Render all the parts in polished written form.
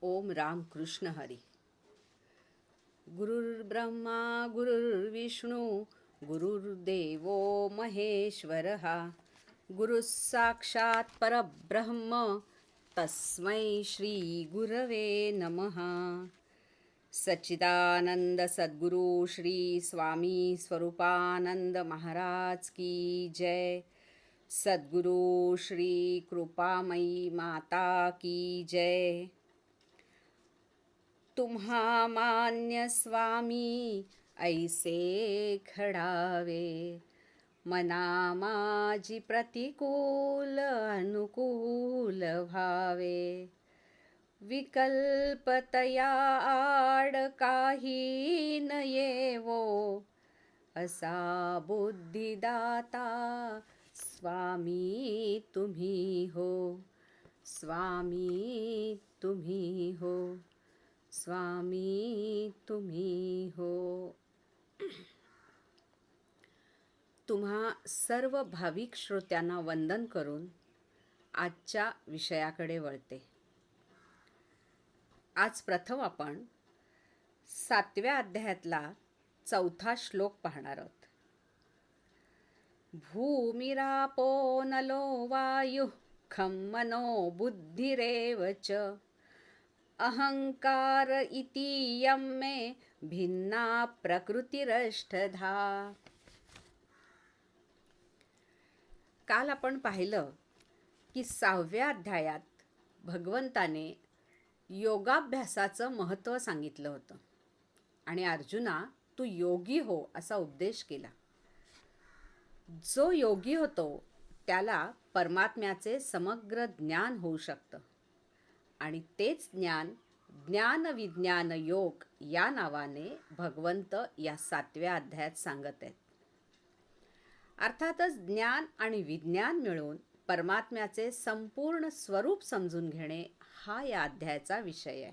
ओम राम कृष्ण हरी. गुरुर्ब्रह्मा गुरुर्विष्णू गुरुर्देवो महेश्वरः. गुरुः साक्षात् परब्रह्म तस्मै श्री गुरवे नमः. सच्चिदानंद सद्गुरु श्री स्वामी स्वरूपानंद महाराज की जय. सद्गुरु श्री कृपामयी माता की जय. तुम्हा मान्य स्वामी ऐसे खडावे, मना माझी प्रतिकूल अनुकूल भावे. विकल्पतया आड काही न येवो, असा बुद्धिदाता स्वामी तुम्ही हो. स्वामी तुम्ही हो. स्वामी तुम्ही हो. तुम्हा सर्व भाविक श्रोत्यांना वंदन करून आजच्या विषयाकडे वळते. आज प्रथम आपण 7व्या अध्यायातला 4था श्लोक पाहणार आहोत. भूमिरापो नलो वायुः खं मनो बुद्धिरेव च, अहंकार इतीयं मे भिन्ना प्रकृतिरष्टधा. काल आपण पाहिलं की 6व्या अध्यायात भगवंताने योगाभ्यासाचं महत्त्व सांगितलं होतं आणि अर्जुना तू योगी हो असा उपदेश केला. जो योगी होतो त्याला परमात्म्याचे समग्र ज्ञान होऊ शकतं आणि तेच ज्ञान ज्ञान विज्ञान योग या नावाने भगवंत या 7व्या अध्यायात सांगत आहेत. अर्थातच ज्ञान आणि विज्ञान मिळून परमात्म्याचे संपूर्ण स्वरूप समजून घेणे हा या अध्यायाचा विषय आहे.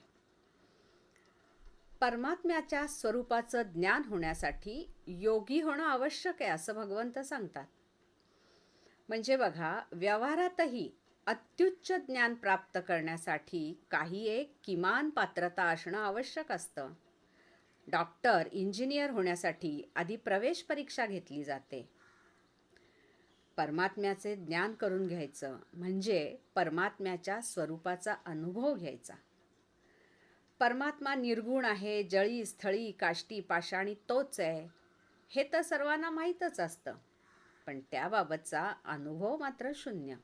परमात्म्याच्या स्वरूपाचं ज्ञान होण्यासाठी योगी होणं आवश्यक आहे असं भगवंत सांगतात. म्हणजे बघा, व्यवहारातही अत्युच्च ज्ञान प्राप्त करण्यासाठी काही एक किमान पात्रता असणं आवश्यक असतं. डॉक्टर, इंजिनियर होण्यासाठी आधी प्रवेश परीक्षा घेतली जाते. परमात्म्याचे ज्ञान करून घ्यायचं म्हणजे परमात्म्याच्या स्वरूपाचा अनुभव घ्यायचा. परमात्मा निर्गुण आहे, जळी स्थळी काष्टी पाषाणी तोच आहे हे तर सर्वांना माहीतच असतं, पण त्याबाबतचा अनुभव मात्र शून्य.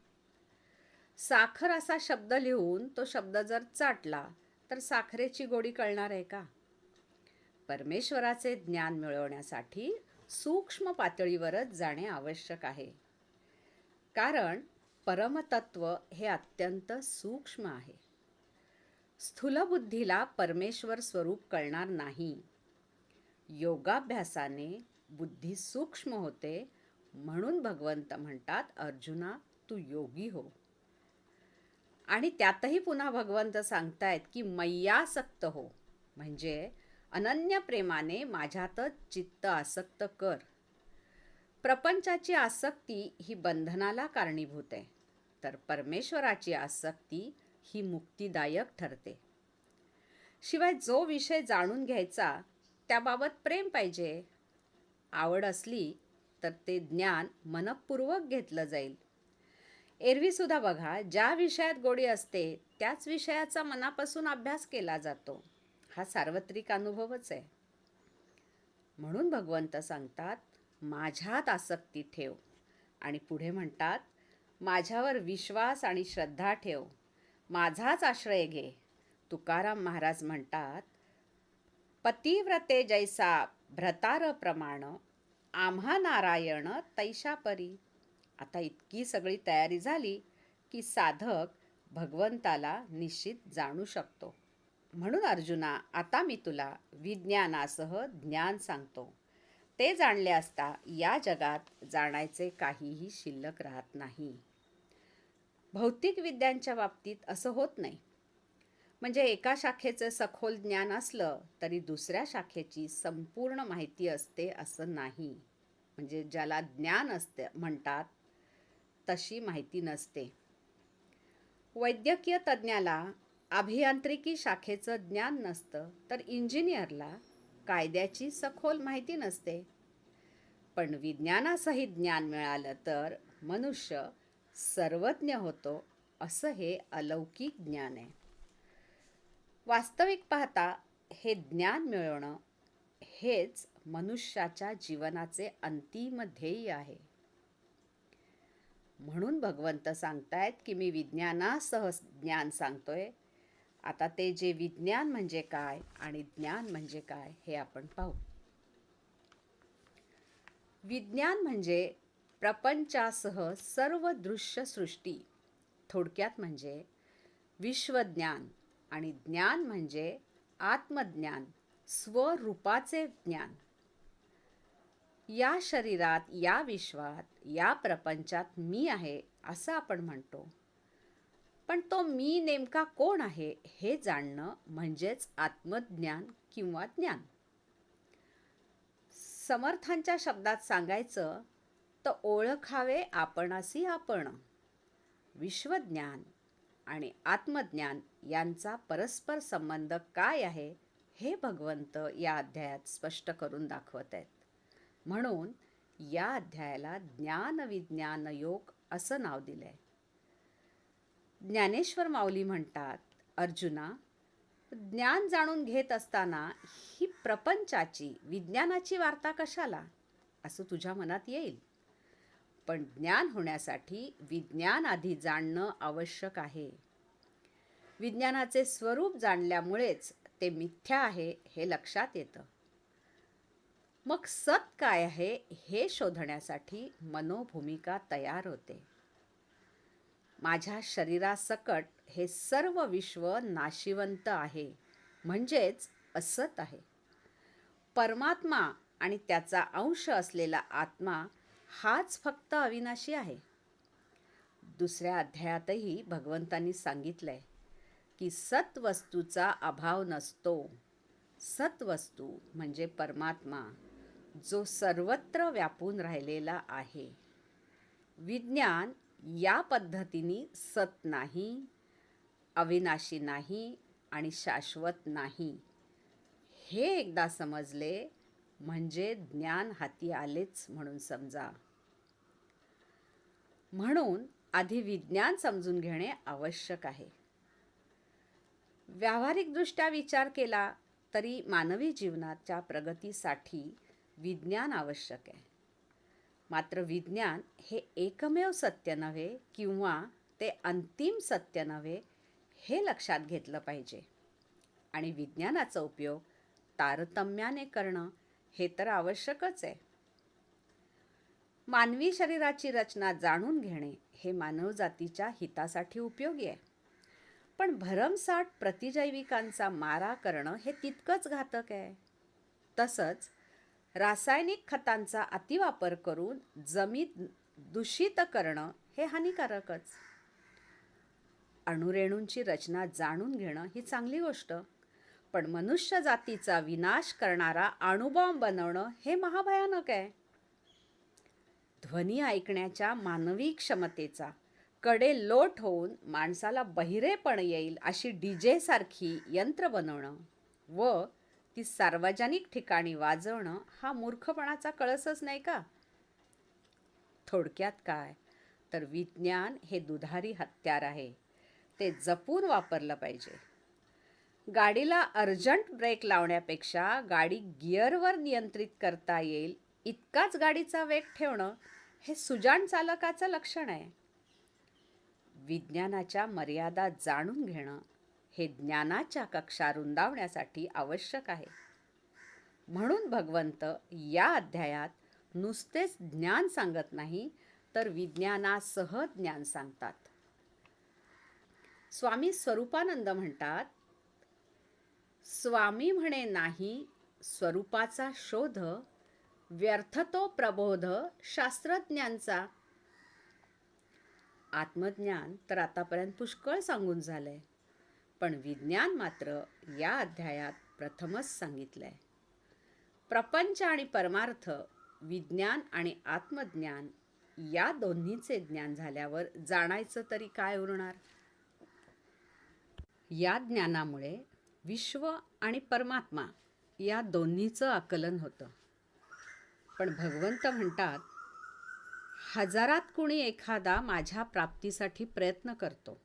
साखर असा शब्द लिहून तो शब्द जर चाटला तर साखरेची गोडी कळणार आहे का? परमेश्वराचे ज्ञान मिळवण्यासाठी सूक्ष्म पातळीवरच जाणे आवश्यक आहे, कारण परमतत्व हे अत्यंत सूक्ष्म आहे. स्थूल बुद्धीला परमेश्वर स्वरूप कळणार नाही. योगाभ्यासाने बुद्धी सूक्ष्म होते, म्हणून भगवंत म्हणतात अर्जुना तू योगी हो. आणि त्यातही पुन्हा भगवंत सांगतायत की मय्यासक्त हो, म्हणजे अनन्य प्रेमाने माझ्यातच चित्त आसक्त कर. प्रपंचाची आसक्ती ही बंधनाला कारणीभूत आहे, तर परमेश्वराची आसक्ती ही मुक्तिदायक ठरते. शिवाय जो विषय जाणून घ्यायचा त्याबाबत प्रेम पाहिजे. आवड असली तर ते ज्ञान मनःपूर्वक घेतलं जाईल. एरवीसुद्धा बघा, ज्या विषयात गोडी असते त्याच विषयाचा मनापासून अभ्यास केला जातो. हा सार्वत्रिक अनुभवच आहे. म्हणून भगवंत सांगतात माझ्यात आसक्ती ठेव आणि पुढे म्हणतात माझ्यावर विश्वास आणि श्रद्धा ठेव, माझाच आश्रय घे. तुकाराम महाराज म्हणतात पतिव्रते जैसा भ्रतार प्रमाण, आम्हा नारायण तैशा परी. आता इतकी सगळी तयारी झाली की साधक भगवंताला निश्चित जाणू शकतो. म्हणून अर्जुना आता मी तुला विज्ञानासह ज्ञान सांगतो. ते जाणले असता या जगात जाणायचे काहीही शिल्लक राहत नाही. भौतिक विद्यांच्या बाबतीत असं होत नाही. म्हणजे एका शाखेचं सखोल ज्ञान असलं तरी दुसऱ्या शाखेची संपूर्ण माहिती असते असं नाही. म्हणजे ज्याला ज्ञान असते म्हणतात तशी माहिती नसते. वैद्यकीय तज्ज्ञाला अभियांत्रिकी शाखेचं ज्ञान नसतं तर इंजिनियरला कायद्याची सखोल माहिती नसते. पण विज्ञानासहित ज्ञान मिळालं तर मनुष्य सर्वज्ञ होतो, असं हे अलौकिक ज्ञान आहे. वास्तविक पाहता हे ज्ञान मिळवणं हेच मनुष्याच्या जीवनाचे अंतिम ध्येय आहे. म्हणून भगवंत सांगतायत की मी विज्ञानासह ज्ञान सांगतोय. आता ते जे विज्ञान म्हणजे काय आणि ज्ञान म्हणजे काय हे आपण पाहू. विज्ञान म्हणजे प्रपंचासह सर्व दृश्य सृष्टी, थोडक्यात म्हणजे विश्वज्ञान. आणि ज्ञान म्हणजे आत्मज्ञान, स्वरूपाचे ज्ञान. या शरीरात, या विश्वात, या प्रपंचात मी आहे असं आपण म्हणतो. पण तो मी नेमका कोण आहे हे जाणणं म्हणजेच आत्मज्ञान किंवा ज्ञान. समर्थांच्या शब्दात सांगायचं तर ओळखावे आपणासी आपण. विश्वज्ञान आणि आत्मज्ञान यांचा परस्पर संबंध काय आहे हे भगवंत या अध्यायात स्पष्ट करून दाखवत आहेत. म्हणून या अध्यायाला ज्ञान विज्ञान योग असं नाव दिलंय. ज्ञानेश्वर माऊली म्हणतात, अर्जुना, ज्ञान जाणून घेत असताना ही प्रपंचाची, विज्ञानाची वार्ता कशाला असं तुझ्या मनात येईल. पण ज्ञान होण्यासाठी विज्ञान आधी जाणणं आवश्यक आहे. विज्ञानाचे स्वरूप जाणल्यामुळेच ते मिथ्या आहे हे लक्षात येतं. मग सत काय आहे हे शोधण्यासाठी मनोभूमिका तयार होते. माझ्या शरीरासकट हे सर्व विश्व नाशिवंत आहे, म्हणजेच असत आहे. परमात्मा आणि त्याचा अंश असलेला आत्मा हाच फक्त अविनाशी आहे. दुसऱ्या अध्यायातही भगवंतांनी सांगितलंय की सत्वस्तूचा अभाव नसतो. सत्वस्तू म्हणजे परमात्मा, जो सर्वत्र व्यापून राहिलेला आहे. विज्ञान या पद्धतीने सत नाही, अविनाशी नाही आणि शाश्वत नाही हे एकदा समजले म्हणजे ज्ञान हाती आलेच म्हणून समजा. म्हणून आधी विज्ञान समजून घेणे आवश्यक आहे. व्यावहारिकदृष्ट्या विचार केला तरी मानवी जीवनाच्या प्रगतीसाठी विज्ञान आवश्यक आहे. मात्र विज्ञान हे एकमेव सत्य नव्हे किंवा ते अंतिम सत्य नव्हे हे लक्षात घेतलं पाहिजे. आणि विज्ञानाचा उपयोग तारतम्याने करणं हे तर आवश्यकच आहे. मानवी शरीराची रचना जाणून घेणे हे मानवजातीच्या हितासाठी उपयोगी आहे. पण भरमसाठ प्रतिजैविकांचा मारा करणं हे तितकंच घातक आहे. तसंच रासायनिक खतांचा अतिवापर करून जमीन दूषित करणं हे हानिकारकच. अणुरेणूंची रचना जाणून घेणं ही चांगली गोष्ट, पण मनुष्य जातीचा विनाश करणारा अणुबॉम्ब बनवणं हे महाभयानक आहे. ध्वनी ऐकण्याच्या मानवी क्षमतेचा कडे लोट होऊन माणसाला बहिरेपण येईल अशी डीजे सारखी यंत्र बनवणं व ती सार्वजनिक ठिकाणी वाजवणं हा मूर्खपणाचा कळसच नाही का? थोडक्यात काय तर विज्ञान हे दुधारी हत्यार आहे. ते जपून वापरलं पाहिजे. गाडीला अर्जंट ब्रेक लावण्यापेक्षा गाडी गिअरवर नियंत्रित करता येईल इतकाच गाडीचा वेग ठेवणं हे सुजाण चालकाचं लक्षण आहे. विज्ञानाच्या मर्यादा जाणून घेणं हे ज्ञानाच्या कक्षा रुंदावण्यासाठी आवश्यक आहे. म्हणून भगवंत या अध्यायात नुसतेच ज्ञान सांगत नाही तर विज्ञानासह ज्ञान सांगतात. स्वामी स्वरूपानंद म्हणतात, स्वामी म्हणे नाही स्वरूपाचा शोध, व्यर्थ तो प्रबोध शास्त्रज्ञांचा. आत्मज्ञान तर आतापर्यंत पुष्कळ सांगून झालंय, पण विज्ञान मात्र या अध्यायात प्रथमच सांगितलंय. प्रपंच आणि परमार्थ, विज्ञान आणि आत्मज्ञान या दोन्हीचे ज्ञान झाल्यावर जाणायचं तरी काय उरणार. या ज्ञानामुळे विश्व आणि परमात्मा या दोन्हीचं आकलन होतं. पण भगवंत म्हणतात, हजारात कुणी एखादा माझ्या प्राप्तीसाठी प्रयत्न करतो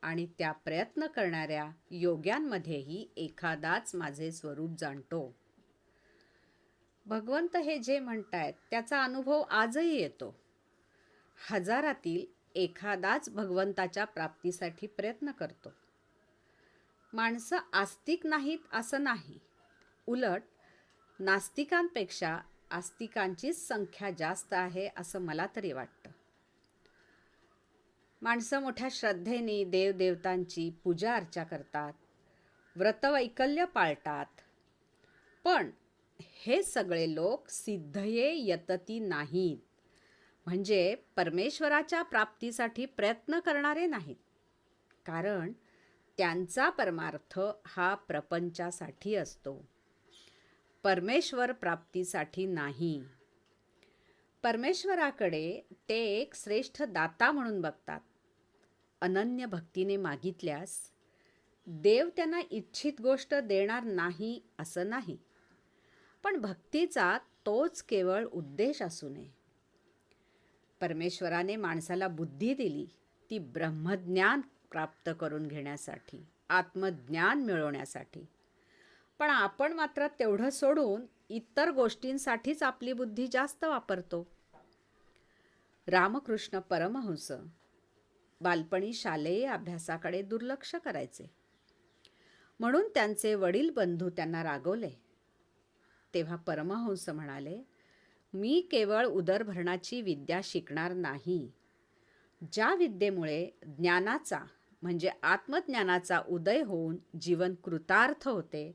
आणि त्या प्रयत्न करणाऱ्या योग्यांमध्येही एखादाच माझे स्वरूप जाणतो. भगवंत हे जे म्हणतायत त्याचा अनुभव आजही येतो. हजारातील एखादाच भगवंताच्या प्राप्तीसाठी प्रयत्न करतो. माणसं आस्तिक नाहीत असं नाही, उलट नास्तिकांपेक्षा आस्तिकांचीच संख्या जास्त आहे असं मला तरी वाटतं. माणसं मोठ्या श्रद्धेने देवदेवतांची पूजा अर्चा करतात, व्रतवैकल्य पाळतात. पण हे सगळे लोक सिद्धये यतती नाहीत, म्हणजे परमेश्वराच्या प्राप्तीसाठी प्रयत्न करणारे नाहीत. कारण त्यांचा परमार्थ हा प्रपंचासाठी असतो, परमेश्वर प्राप्तीसाठी नाही. परमेश्वराकडे ते एक श्रेष्ठ दाता म्हणून बघतात. अनन्य भक्तीने मागितल्यास देव त्यांना इच्छित गोष्ट देणार नाही असं नाही, पण भक्तीचा तोच केवळ उद्देश असू नये. परमेश्वराने माणसाला बुद्धी दिली ती ब्रह्मज्ञान प्राप्त करून घेण्यासाठी, आत्मज्ञान मिळवण्यासाठी. पण आपण मात्र तेवढं सोडून इतर गोष्टींसाठीच आपली बुद्धी जास्त वापरतो. रामकृष्ण परमहंस बालपणी शालेय अभ्यासाकडे दुर्लक्ष करायचे, म्हणून त्यांचे वडील बंधू त्यांना रागवले. तेव्हा परमहंस म्हणाले, मी केवळ उदरभरणाची विद्या शिकणार नाही. ज्या विद्येमुळे ज्ञानाचा म्हणजे आत्मज्ञानाचा उदय होऊन जीवन कृतार्थ होते,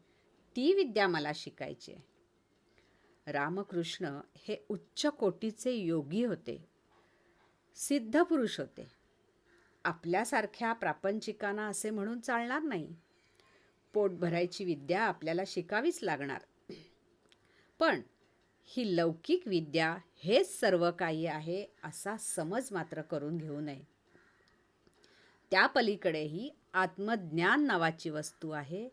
ती विद्या मला शिकायची आहे. रामकृष्ण हे उच्च कोटीचे योगी होते, सिद्ध पुरुष होते. आपल्यासारख्या प्रापंचिकांना असे म्हणून चालणार नाही. पोट भरायची विद्या आपल्याला शिकावीच लागणार. पण ही लौकिक विद्या हेच सर्व काही आहे असा समज मात्र करून घेऊ नये. त्या पलीकडेही आत्मज्ञान नावाची वस्तू आहे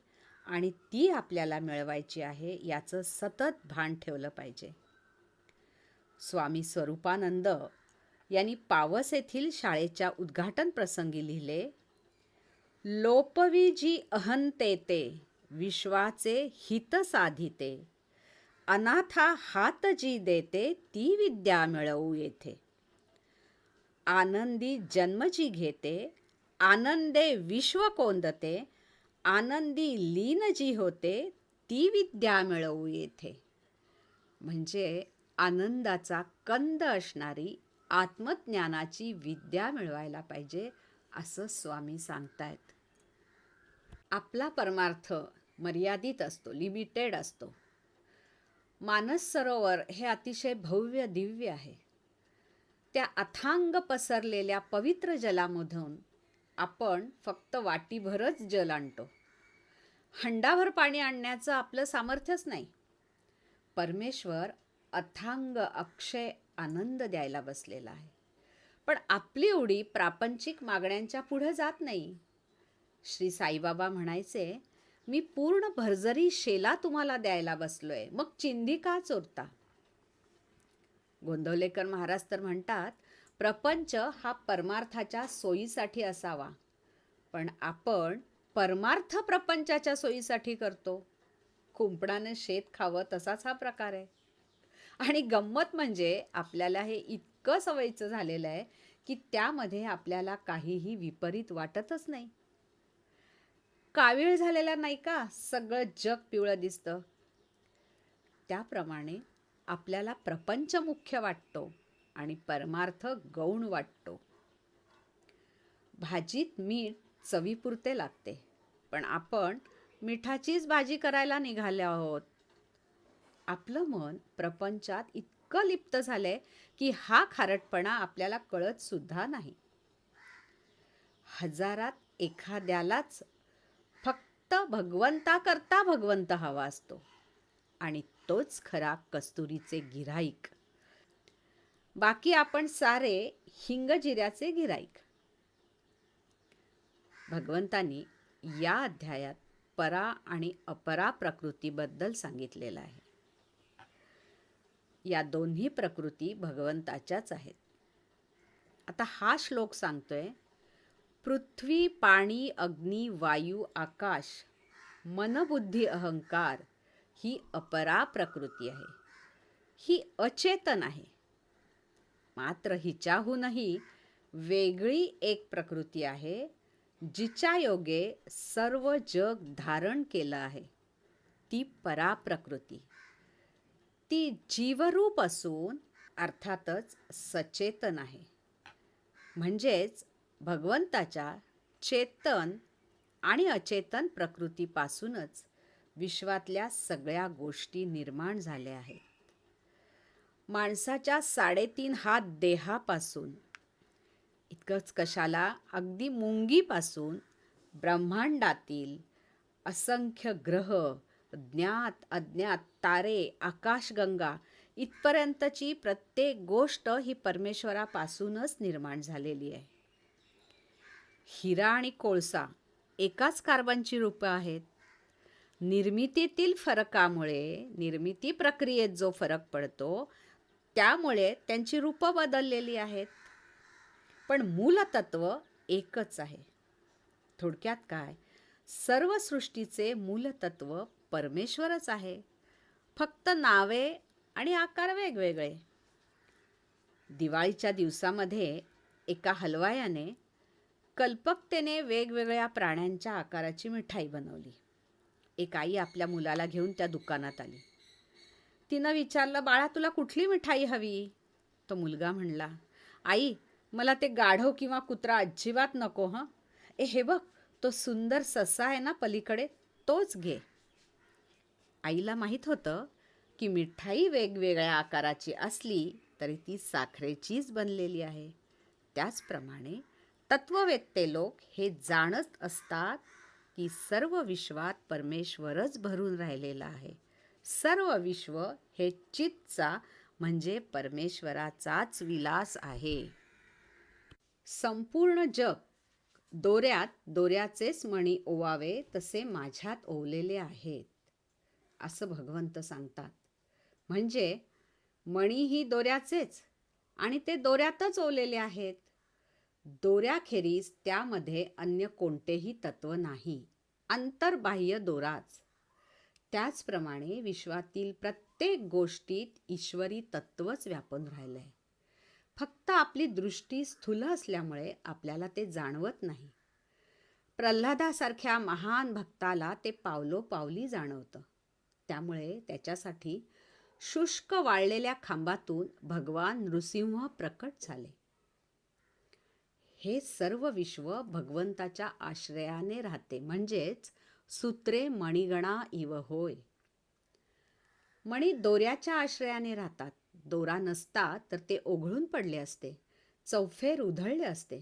आणि ती आपल्याला मिळवायची आहे याचं सतत भान ठेवलं पाहिजे. स्वामी स्वरूपानंद यांनी पावस येथील शाळेच्या उद्घाटन प्रसंगी लिहिले, लोपवी जी अहंतेते विश्वाचे हित साधिते, अनाथा हात जी देते ती विद्या मिळवू येथे. आनंदी जन्म जी घेते, आनंदे विश्व कोंदते, आनंदी लीन जी होते ती विद्या मिळवू येथे. म्हणजे आनंदाचा कंद असणारी आत्मज्ञानाची विद्या मिळवायला पाहिजे असं स्वामी सांगतायत. आपला परमार्थ मर्यादित असतो, लिमिटेड असतो. मानस सरोवर हे अतिशय भव्य दिव्य आहे. त्या अथांग पसरलेल्या पवित्र जलामधून आपण फक्त वाटीभरच जल आणतो. हंडाभर पाणी आणण्याचं आपलं सामर्थ्यच नाही. परमेश्वर अथांग अक्षय आनंद द्यायला बसलेला आहे. पण आपली उडी प्रापंचिक मागण्यांच्या पुढे जात नाही. श्री साईबाबा म्हणायचे, मी पूर्ण भरजरी शेला तुम्हाला द्यायला बसलोय, मग चिंधी का चोरता. गोंदवलेकर महाराज तर म्हणतात, प्रपंच हा परमार्थाच्या सोयीसाठी असावा, पण आपण परमार्थ प्रपंचाच्या सोयीसाठी करतो. कुंपणाने शेत खावं तसाच हा प्रकार आहे. आणि गंमत म्हणजे आपल्याला हे इतकं सवयीचं झालेलं आहे की त्यामध्ये आपल्याला काहीही विपरीत वाटतच नाही. कावीळ झालेला नाही का सगळं जग पिवळं दिसतं, त्याप्रमाणे आपल्याला प्रपंच मुख्य वाटतो आणि परमार्थ गौण वाटतो. भाजीत मीठ चवीपुरते लागते, पण आपण मिठाचीच भाजी करायला निघाले आहोत. आपलं मन प्रपंचात इतकं लिप्त झालंय की हा खारटपणा आपल्याला कळत सुद्धा नाही. हजारात एखाद्यालाच फक्त भगवंताकरता भगवंत हवा असतो आणि तोच खरा कस्तुरीचे गिऱ्हाईक. बाकी आपण सारे हिंगजिऱ्याचे गिऱ्हाईक. भगवंतांनी या अध्यायात परा आणि अपरा प्रकृतीबद्दल सांगितलेलं आहे. या दोन्ही प्रकृती भगवंताच्याच आहेत. आता हा श्लोक सांगतोय, पृथ्वी, पाणी, अग्नी, वायू, आकाश, मनबुद्धी, अहंकार ही अपरा प्रकृती आहे. ही अचेतन आहे. मात्र हिच्याहूनही वेगळी एक प्रकृती आहे, जिच्या योगे सर्व जग धारण केलं आहे. ती पराप्रकृती. ती जीवरूप असून अर्थातच सचेतन आहे. म्हणजेच भगवंताच्या चेतन आणि अचेतन प्रकृतीपासूनच विश्वातल्या सगळ्या गोष्टी निर्माण झाल्या आहेत. माणसाच्या 3.5 हात देहापासून, इतकंच कशाला, अगदी मुंगीपासून ब्रह्मांडातील असंख्य ग्रह, ज्ञात अज्ञात तारे, आकाशगंगा इथपर्यंतची प्रत्येक गोष्ट ही परमेश्वरापासूनच निर्माण झालेली आहे. हिरा आणि कोळसा एकाच कार्बनची रूपं आहेत. निर्मितीतील फरकामुळे, निर्मिती प्रक्रियेत जो फरक पडतो त्यामुळे त्यांची रूपं बदललेली आहेत, पण मूलतत्व एकच आहे. थोडक्यात काय, सर्व सृष्टीचे मूलतत्व परमेश्वरच आहे, फक्त नावे आणि आकार वेगवेगळे. दिवाळीच्या दिवसामध्ये एका हलवायाने कल्पकतेने वेगवेगळ्या प्राण्यांच्या आकाराची मिठाई बनवली. एक आई आपल्या मुलाला घेऊन त्या दुकानात आली. तिनं विचारलं, बाळा तुला कुठली मिठाई हवी? तो मुलगा म्हणला, आई मला ते गाढव किंवा कुत्रा अजिबात नको हं. हे बघ, तो सुंदर ससा आहे ना पलीकडे, तोच घे. आईला माहीत होतं की मिठाई वेगवेगळ्या आकाराची असली तरी ती साखरेचीच बनलेली आहे. त्याचप्रमाणे तत्ववेत्ते लोक हे जाणत असतात की सर्व विश्वात परमेश्वरच भरून राहिलेला आहे. सर्व विश्व हे चितचा म्हणजे परमेश्वराचाच विलास आहे. संपूर्ण जग दोऱ्यात दोऱ्याचेच मणी ओवावे तसे माझ्यात ओवलेले आहेत, असं भगवंत सांगतात. म्हणजे मणीही दोऱ्याचेच आणि ते दोऱ्यातच ओवलेले आहेत. दोऱ्याखेरीज त्यामध्ये अन्य कोणतेही तत्व नाही, अंतर्बाह्य दोराच. त्याचप्रमाणे विश्वातील प्रत्येक गोष्टीत ईश्वरी तत्वच व्यापून राहिलं आहे. फक्त आपली दृष्टी स्थूल असल्यामुळे आपल्याला ते जाणवत नाही. प्रल्हादासारख्या महान भक्ताला ते पावलोपावली जाणवतं. त्यामुळे त्याच्यासाठी शुष्क वाळलेल्या खांबातून भगवान नृसिंह प्रकट झाले. हे सर्व विश्व भगवंताच्या आश्रयाने राहते, म्हणजेच सूत्रे मणिगणा इव होय. मणी दोऱ्याच्या आश्रयाने राहतात. दोरा नसता तर ते ओघळून पडले असते, चौफेर उधळले असते.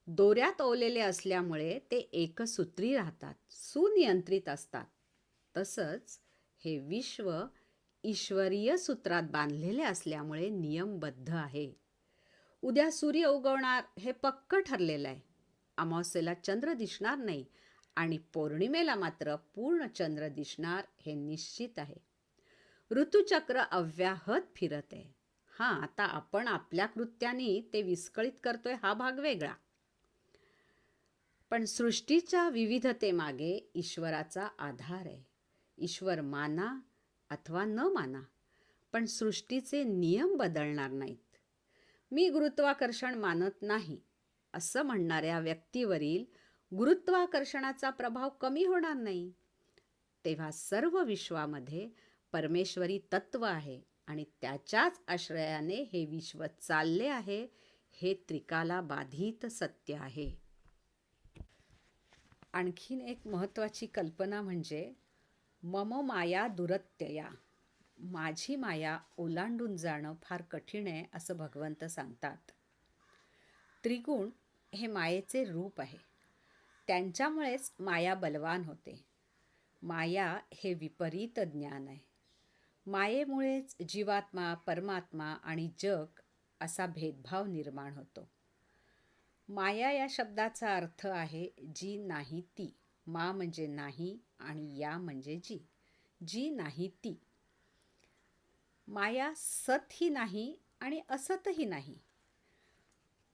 दोऱ्यात ओवलेले असल्यामुळे ते एकसूत्री राहतात, सुनियंत्रित असतात. तसंच हे विश्व ईश्वरीय सूत्रात बांधलेले असल्यामुळे नियमबद्ध आहे. उद्या सूर्य उगवणार हे पक्क ठरलेलं आहे. अमावास्येला चंद्र दिसणार नाही आणि पौर्णिमेला मात्र पूर्ण चंद्र दिसणार हे निश्चित आहे. ऋतुचक्र अव्याहत फिरत आहे. आता आपण आपल्या कृत्याने ते विस्कळीत करतोय हा भाग वेगळा. पण सृष्टीच्या विविधतेमागे ईश्वराचा आधार आहे. ईश्वर माना अथवा न माना, पण सृष्टीचे नियम बदलणार नाहीत. मी गुरुत्वाकर्षण मानत नाही असं म्हणणाऱ्या व्यक्तीवरील गुरुत्वाकर्षणाचा प्रभाव कमी होणार नाही. तेव्हा सर्व विश्वामध्ये परमेश्वरी तत्व आहे आणि त्याच्याच आश्रयाने हे विश्व चालले आहे. हे त्रिकाला बाधित सत्य आहे. आणखीन एक महत्त्वाची कल्पना म्हणजे मम माया दुरत्यया, माझी माया ओलांडून जाणं फार कठीण आहे असं भगवंत सांगतात. त्रिगुण हे मायेचे रूप आहे. त्यांच्यामुळेच माया बलवान होते. माया हे विपरीत ज्ञान आहे. मायेमुळेच जीवात्मा, परमात्मा आणि जग असा भेदभाव निर्माण होतो. माया या शब्दाचा अर्थ आहे जी नाही ती. मा म्हणजे नाही आणि या म्हणजे जी. जी नाही ती. माया सतही नाही आणि असतही नाही.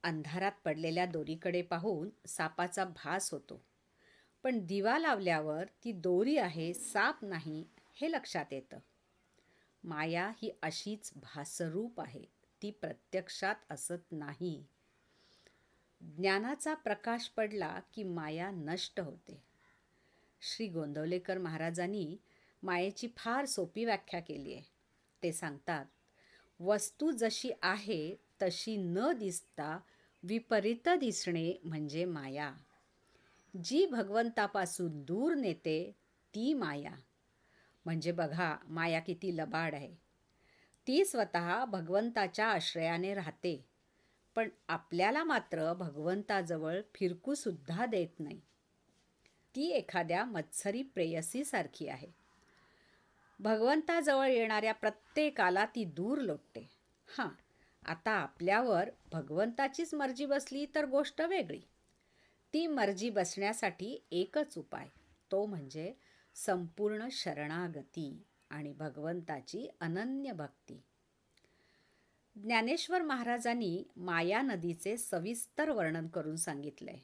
अंधारात पडलेल्या दोरीकडे पाहून सापाचा भास होतो. पण दिवा लावल्यावर ती दोरी आहे, साप नाही हे लक्षात येतं. माया ही अशीच भासरूप आहे. ती प्रत्यक्षात असत नाही. ज्ञानाचा प्रकाश पडला की माया नष्ट होते. श्री गोंदवलेकर महाराजांनी मायेची फार सोपी व्याख्या केली आहे. ते सांगतात, वस्तू जशी आहे तशी न दिसता विपरीत दिसणे म्हणजे माया. जी भगवंतापासून दूर नेते ती माया. म्हणजे बघा माया किती लबाड आहे. ती स्वतः भगवंताच्या आश्रयाने राहते, पण आपल्याला मात्र भगवंताजवळ फिरकूसुद्धा देत नाही. ती एखाद्या मत्सरी प्रेयसीसारखी आहे. भगवंताजवळ येणाऱ्या प्रत्येकाला ती दूर लोटते. हां, आता आपल्यावर भगवंताचीच मर्जी बसली तर गोष्ट वेगळी. ती मर्जी बसण्यासाठी एकच उपाय, तो म्हणजे संपूर्ण शरणागती आणि भगवंताची अनन्य भक्ती. ज्ञानेश्वर महाराजांनी माया नदीचे सविस्तर वर्णन करून सांगितलंय.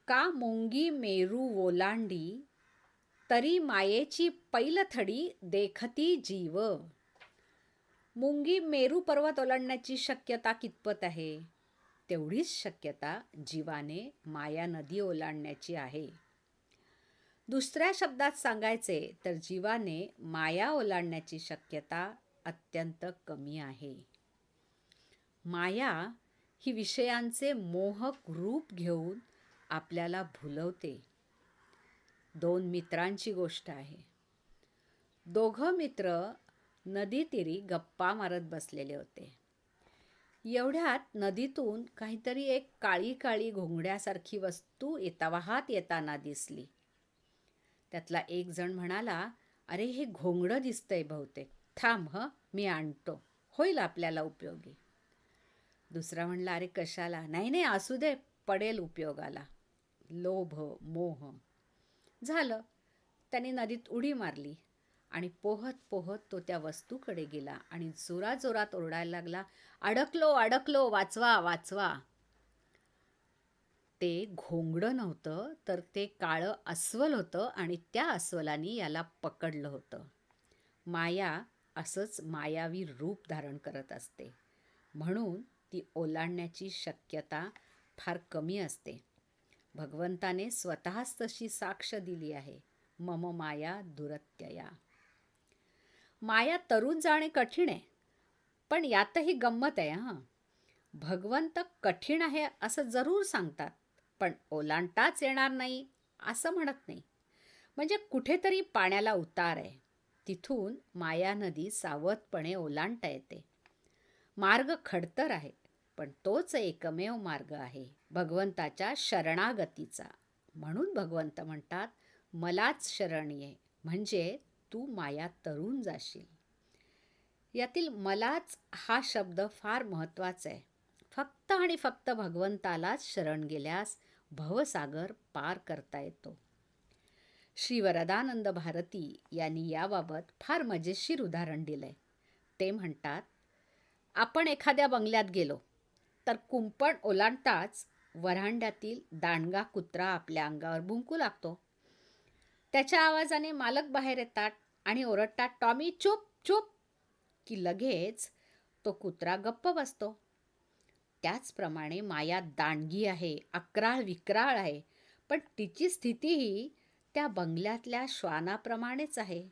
का मुंगी मेरू ओलांडी, तरी मायेची पैलथडी देखती जीव. मुंगी मेरू पर्वत ओलांडण्याची शक्यता कितपत आहे, तेवढीच शक्यता जीवाने माया नदी ओलांडण्याची आहे. दुसऱ्या शब्दात सांगायचे तर जीवाने माया ओलांडण्याची शक्यता अत्यंत कमी आहे. माया ही विषयांचे मोहक रूप घेऊन आपल्याला भुलवते. 2 मित्रांची गोष्ट आहे. दोघं मित्र नदीतीरी गप्पा मारत बसलेले होते. एवढ्यात नदीतून काहीतरी एक काळी काळी घोंगड्यासारखी वस्तू वाहात येताना दिसली. त्यातला एक जण म्हणाला, अरे हे घोंगडं दिसतंय बहुतेक, थांब मी आणतो, होईल आपल्याला उपयोगी. दुसरा म्हणला, अरे कशाला, नाही नाही असू दे, पडेल उपयोगाला. लोभ मोह. झालं, त्याने नदीत उडी मारली आणि पोहत पोहत तो त्या वस्तूकडे गेला आणि जोराजोरात ओरडायला लागला, अडकलो अडकलो, वाचवा वाचवा. ते घोंगडं नव्हतं तर ते काळं अस्वल होतं आणि त्या अस्वलाने याला पकडलं होतं. माया असंच मायावी रूप धारण करत असते, म्हणून ती ओलांडण्याची शक्यता फार कमी असते. भगवंताने स्वतःच तशी साक्ष दिली आहे, मम माया दुरत्यया. माया तरून जाणे कठीण आहे, पण यातही गंमत आहे. भगवंत कठीण आहे असं जरूर सांगतात, पण ओलांडताच येणार नाही असं म्हणत नाही. म्हणजे कुठेतरी पाण्याला उतार आहे, तिथून माया नदी सावधपणे ओलांडता येते. मार्ग खडतर आहे, पण तोच एकमेव मार्ग आहे भगवंताच्या शरणागतीचा. म्हणून भगवंत म्हणतात, मलाच शरण ये, म्हणजे तू माया तरून जाशील. यातील मलाच हा शब्द फार महत्त्वाचा आहे. फक्त आणि फक्त भगवंतालाच शरण गेल्यास भवसागर पार करता येतो. श्री वरदानंद भारती यांनी याबाबत फार मजेशीर उदाहरण दिलंय. ते म्हणतात, आपण एखाद्या बंगल्यात गेलो तर कुंपण ओलांडताच वरांड्यातील दांडगा कुत्रा आपल्या अंगावर भुंकू लागतो. त्याच्या आवाजाने मालक बाहेर येतात आणि ओरडतात, टॉमी चुप चुप, की लगेच तो कुत्रा गप्प बसतो. त्याचप्रमाणे माया दांडगी आहे, अक्राळ विक्राळ आहे, पण तिची स्थितीही त्या बंगल्यातल्या श्वानाप्रमाणेच आहे.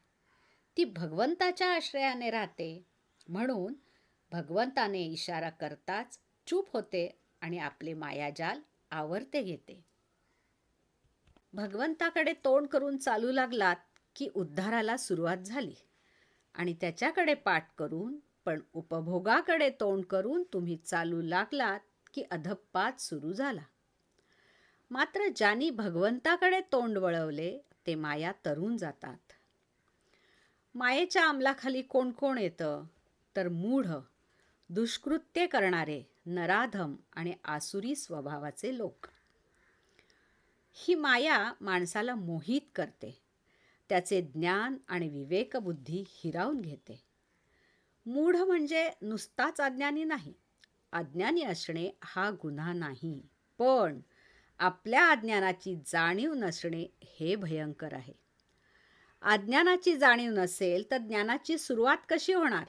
ती भगवंताच्या आश्रयाने राहते, म्हणून भगवंताने इशारा करताच चूप होते आणि आपले मायाजाल आवर्ते घेते. भगवंताकडे तोंड करून चालू लागलात की उद्धाराला सुरुवात झाली, आणि त्याच्याकडे पाठ करून पण उपभोगाकडे तोंड करून तुम्ही चालू लागलात की अधप्पात सुरू झाला. मात्र ज्यांनी भगवंताकडे तोंड वळवले ते माया तरून जातात. मायेच्या अंमलाखाली कोण कोण येतं, तर मूढ, दुष्कृत्ये करणारे, नराधम आणि आसुरी स्वभावाचे लोक. ही माया माणसाला मोहित करते, त्याचे ज्ञान आणि विवेकबुद्धी हिरावून घेते. मूढ म्हणजे नुसताच अज्ञानी नाही. अज्ञानी असणे हा गुन्हा नाही, पण आपल्या अज्ञानाची जाणीव नसणे हे भयंकर आहे. अज्ञानाची जाणीव नसेल तर ज्ञानाची सुरुवात कशी होणार?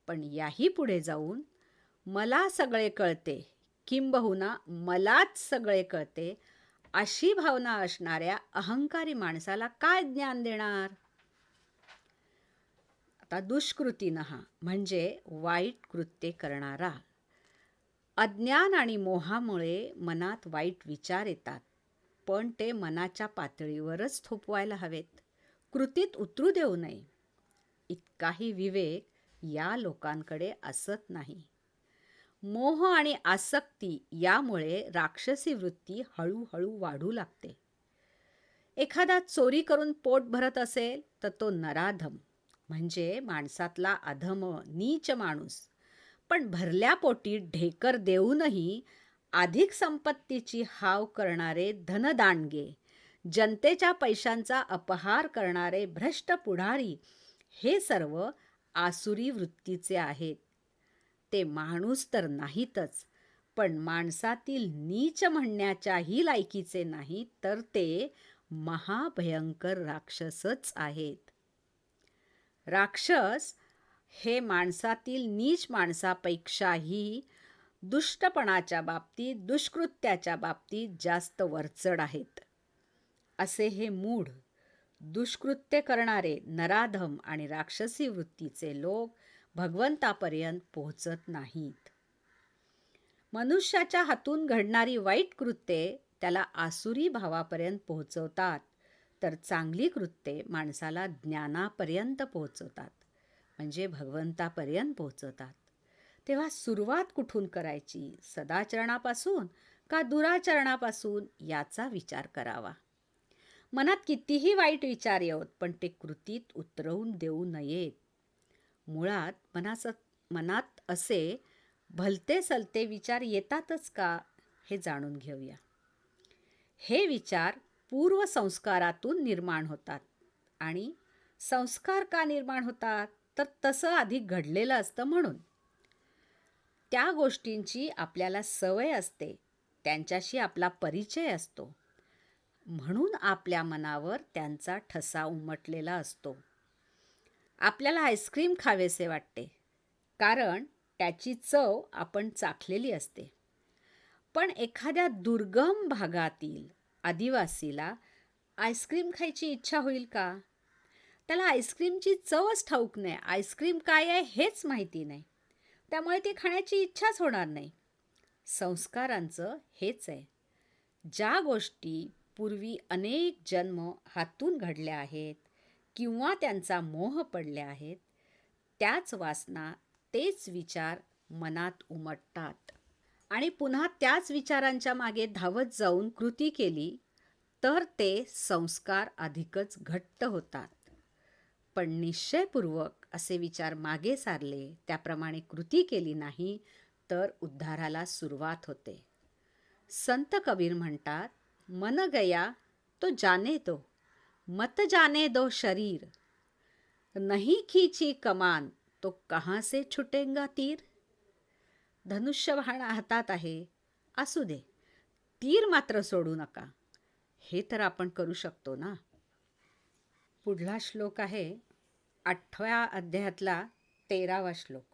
पण याही पुढे जाऊन मला सगळे कळते, किंबहुना मलाच सगळे कळते, अशी भावना असणाऱ्या अहंकारी माणसाला काय ज्ञान देणार? आता दुष्कृतीनः म्हणजे वाईट कृत्ये करणारा. अज्ञान आणि मोहामुळे मनात वाईट विचार येतात, पण ते मनाच्या पातळीवरच थोपवायला हवेत, कृतीत उतरू देऊ नये. इतकाही विवेक या लोकांकडे असत नाही. मोह आणि आसक्ती यामुळे राक्षसी वृत्ती हळूहळू वाढू लागते. एखादा चोरी करून पोट भरत असेल तर तो नराधम म्हणजे माणसातला अधम नीच माणूस. पण भरल्या पोटी ढेकर देऊनही अधिक संपत्तीची हाव करणारे धनदांडगे, जनतेच्या पैशांचा अपहार करणारे भ्रष्ट पुढारी हे सर्व आसुरी वृत्तीचे आहेत. ते माणूस तर नाहीतच, पण माणसातील नीच म्हणण्याच्याही लायकीचे नाहीत, तर ते महाभयंकर राक्षसच आहेत. राक्षस हे माणसातील नीच माणसापेक्षाही दुष्टपणाच्या बाबतीत, दुष्कृत्याच्या बाबतीत जास्त वरचढ आहेत. असे हे मूढ, दुष्कृत्य करणारे, नराधम आणि राक्षसी वृत्तीचे लोक भगवंतापर्यंत पोहोचत नाहीत. मनुष्याच्या हातून घडणारी वाईट कृत्ये त्याला आसुरी भावापर्यंत पोहोचवतात, तर चांगली कृत्ये माणसाला ज्ञानापर्यंत पोहोचवतात, म्हणजे भगवंतापर्यंत पोहोचवतात. तेव्हा सुरुवात कुठून करायची? सदाचरणापासून का दुराचरणापासून याचा विचार करावा. मनात कितीही वाईट विचार येवोत, पण ते कृतीत उतरवून देऊ नयेत. मुळात मनात असे भलते सलते विचार येतातच का, हे जाणून घेऊया. हे विचार पूर्वसंस्कारातून निर्माण होतात. आणि संस्कार का निर्माण होतात? तर तसं आधी घडलेलं असतं म्हणून. त्या गोष्टींची आपल्याला सवय असते, त्यांच्याशी आपला परिचय असतो, म्हणून आपल्या मनावर त्यांचा ठसा उमटलेला असतो. आपल्याला आईस्क्रीम खावेसे वाटते, कारण त्याची चव आपण चाखलेली असते. पण एखाद्या दुर्गम भागातील आदिवासीला आईस्क्रीम खायची इच्छा होईल का? त्याला आईस्क्रीमची चवच ठाऊक नाही, आईस्क्रीम काय आहे हेच माहिती नाही, त्यामुळे ती खाण्याची इच्छाच होणार नाही. संस्कारांचं हेच आहे. ज्या गोष्टी पूर्वी अनेक जन्म हातून घडल्या आहेत किंवा त्यांचा मोह पडले आहेत, त्याच वासना, तेच विचार मनात उमटतात. आणि पुन्हा त्याच विचारांच्या मागे धावत जाऊन कृती केली तर ते संस्कार अधिकच घट्ट होतात. पण निश्चयपूर्वक असे विचार मागे सारले, त्याप्रमाणे कृती केली नाही, तर उद्धाराला सुरुवात होते. संत कबीर म्हणतात, मन गया तो जाने दो, मत जाने दो शरीर, नहीं खींची कमान तो कहाँ से छुटेगा तीर. धनुष्यबाण हातात आहे, असू दे, तीर मात्र सोडू नका. हे तर आपण करू शकतो ना. पुढला श्लोक आहे 8व्या अध्यायातला 13वा श्लोक.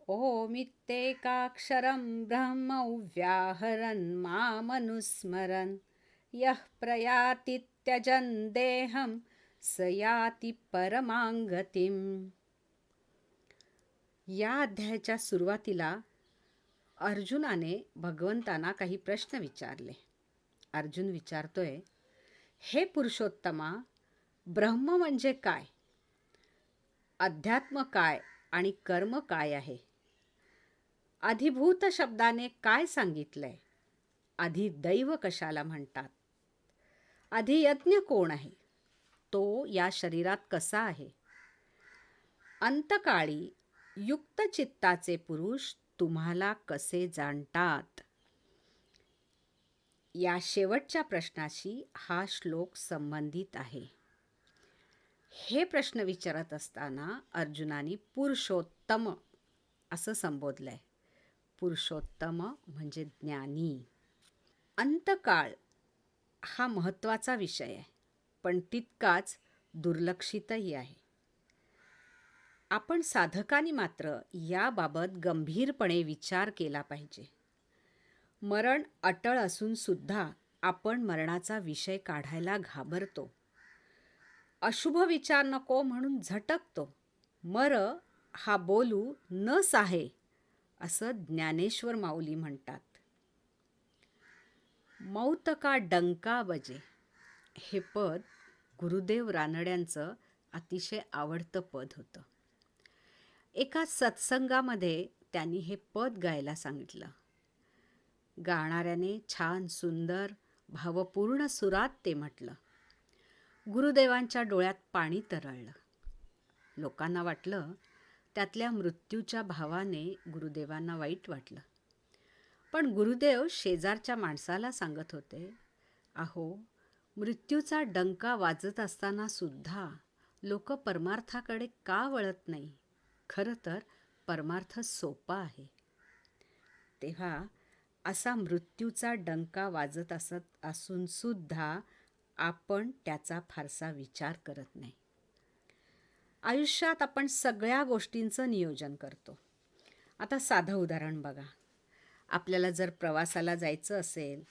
ओमित्येकाक्षरं ब्रह्म व्याहरन् मामनुस्मरन् यः प्रयाति त्यजन् देहं स याति परमां गतिम्. या अध्यायाच्या सुरुवातीला अर्जुनाने भगवंतांना काही प्रश्न विचारले. अर्जुन विचारतोय, हे पुरुषोत्तमा, ब्रह्म म्हणजे काय? अध्यात्म काय आणि कर्म काय आहे? अधिभूत शब्दाने काय सांगितलंय? आधी दैव कशाला म्हणतात? अधियज्ञ कोण आहे? तो या शरीरात कसा आहे? अंतकाळी युक्त चित्ताचे पुरुष तुम्हाला कसे जाणतात? या शेवटच्या प्रश्नाशी हा श्लोक संबंधित आहे. हे प्रश्न विचारत असताना अर्जुनाने पुरुषोत्तम असं संबोधलंय. पुरुषोत्तम म्हणजे ज्ञानी. अंतकाळ हा महत्त्वाचा विषय आहे, पण तितकाच दुर्लक्षितही आहे. आपण साधकांनी मात्र याबाबत गंभीरपणे विचार केला पाहिजे. मरण अटळ असून सुद्धा आपण मरणाचा विषय काढायला घाबरतो. अशुभ विचार नको म्हणून झटकतो. मर हा बोलू न साहे असं ज्ञानेश्वर माऊली म्हणतात. मौत का डंका बजे हे पद गुरुदेव रानड्यांचं अतिशय आवडतं पद होतं. एका सत्संगामध्ये त्यांनी हे पद गायला सांगितलं. गाणाऱ्याने छान सुंदर भावपूर्ण सुरात ते म्हटलं. गुरुदेवांच्या डोळ्यात पाणी तरळलं. लोकांना वाटलं त्यातल्या मृत्यूच्या भावाने गुरुदेवांना वाईट वाटलं. पण गुरुदेव शेजारच्या माणसाला सांगत होते, अहो, मृत्यूचा डंका वाजत असताना सुद्धा लोक परमार्थाकडे का वळत नाही? खरं तर परमार्थ सोपा आहे. तेव्हा असा मृत्यूचा डंका वाजत असत असून सुद्धा आपण त्याचा फारसा विचार करत नाही. आयुष्यात आपण सगळ्या गोष्टींचं नियोजन करतो. आता साधं उदाहरण बघा. आपल्याला जर प्रवासाला जायचं असेल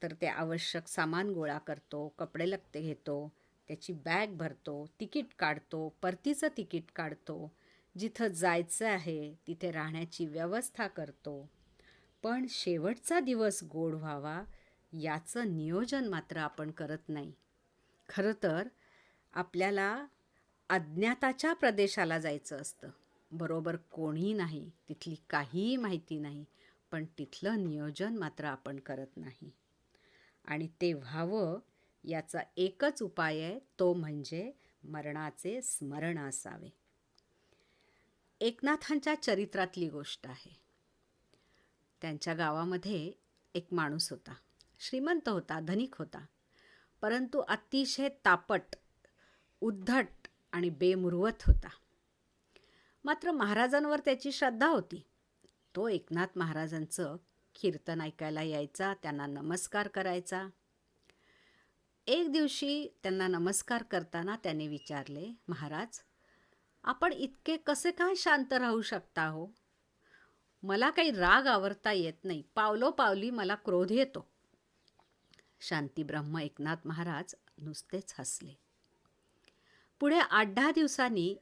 तर ते आवश्यक सामान गोळा करतो, कपडे लत्ते घेतो, त्याची बॅग भरतो, तिकीट काढतो, परतीचं तिकीट काढतो, जिथं जायचं आहे तिथे राहण्याची व्यवस्था करतो. पण शेवटचा दिवस गोड व्हावा याचं नियोजन मात्र आपण करत नाही. खरं तर आपल्याला अज्ञाताच्या प्रदेशाला जायचं असतं. बरोबर कोणी नाही, तिथली काहीही माहिती नाही, पण तिथलं नियोजन मात्र आपण करत नाही. आणि ते व्हावं याचा एकच उपाय आहे, तो म्हणजे मरणाचे स्मरण असावे. एकनाथांच्या चरित्रातली गोष्ट आहे. त्यांच्या गावामध्ये एक माणूस होता. श्रीमंत होता, धनिक होता, परंतु अतिशय तापट, उद्धट आणि बेमुरवत होता. मात्र महाराजांवर त्याची श्रद्धा होती. तो एकनाथ महाराजांचं कीर्तन ऐकायला यायचा, त्यांना नमस्कार करायचा. एक दिवशी त्यांना नमस्कार करताना त्याने विचारले, महाराज, आपण इतके कसे काय शांत राहू शकता हो? मला काही राग आवरता येत नाही. पावलोपावली मला क्रोध येतो. शांतीब्रह्म एकनाथ महाराज नुसतेच हसले. पुढे 8-10 दिवसांनी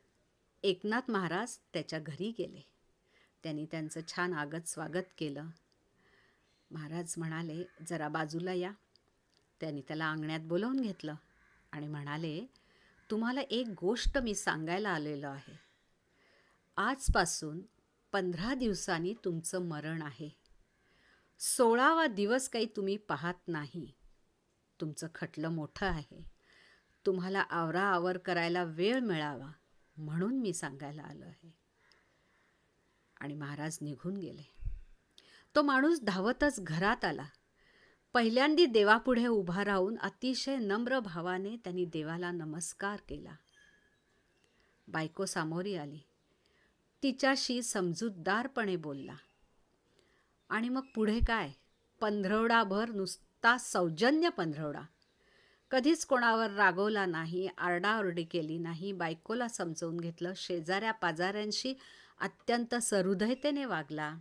एकनाथ महाराज त्याच्या घरी गेले. त्यांनी त्यांचं छान आगत स्वागत केलं. महाराज म्हणाले, जरा बाजूला या. त्यांनी त्याला अंगण्यात बोलावून घेतलं आणि म्हणाले, तुम्हाला एक गोष्ट मी सांगायला आलेलो आहे. आजपासून 15 दिवसांनी तुमचं मरण आहे. 16वा दिवस काही तुम्ही पाहत नाही. तुमचं खटलं मोठं आहे. तुम्हाला आवराआवर करायला वेळ मिळावा म्हणून मी सांगायला आलो आहे. आणि महाराज निघून गेले. तो माणूस धावतच घरात आला. पहिल्यांदी देवापुढे उभा राहून अतिशय नम्र भावाने त्यांनी देवाला नमस्कार केला. बायको सामोरी आली. तिच्याशी समजूतदारपणे बोलला. आणि मग पुढे काय? पंधरवडाभर नुसता सौजन्य पंधरवडा. कधीच कोणावर रागवला नाही, आरडाओरडी केली नाही, बायकोला समजवून घेतलं, शेजाऱ्या पाजाऱ्यांशी अत्यंत सहृदयतेने वागला.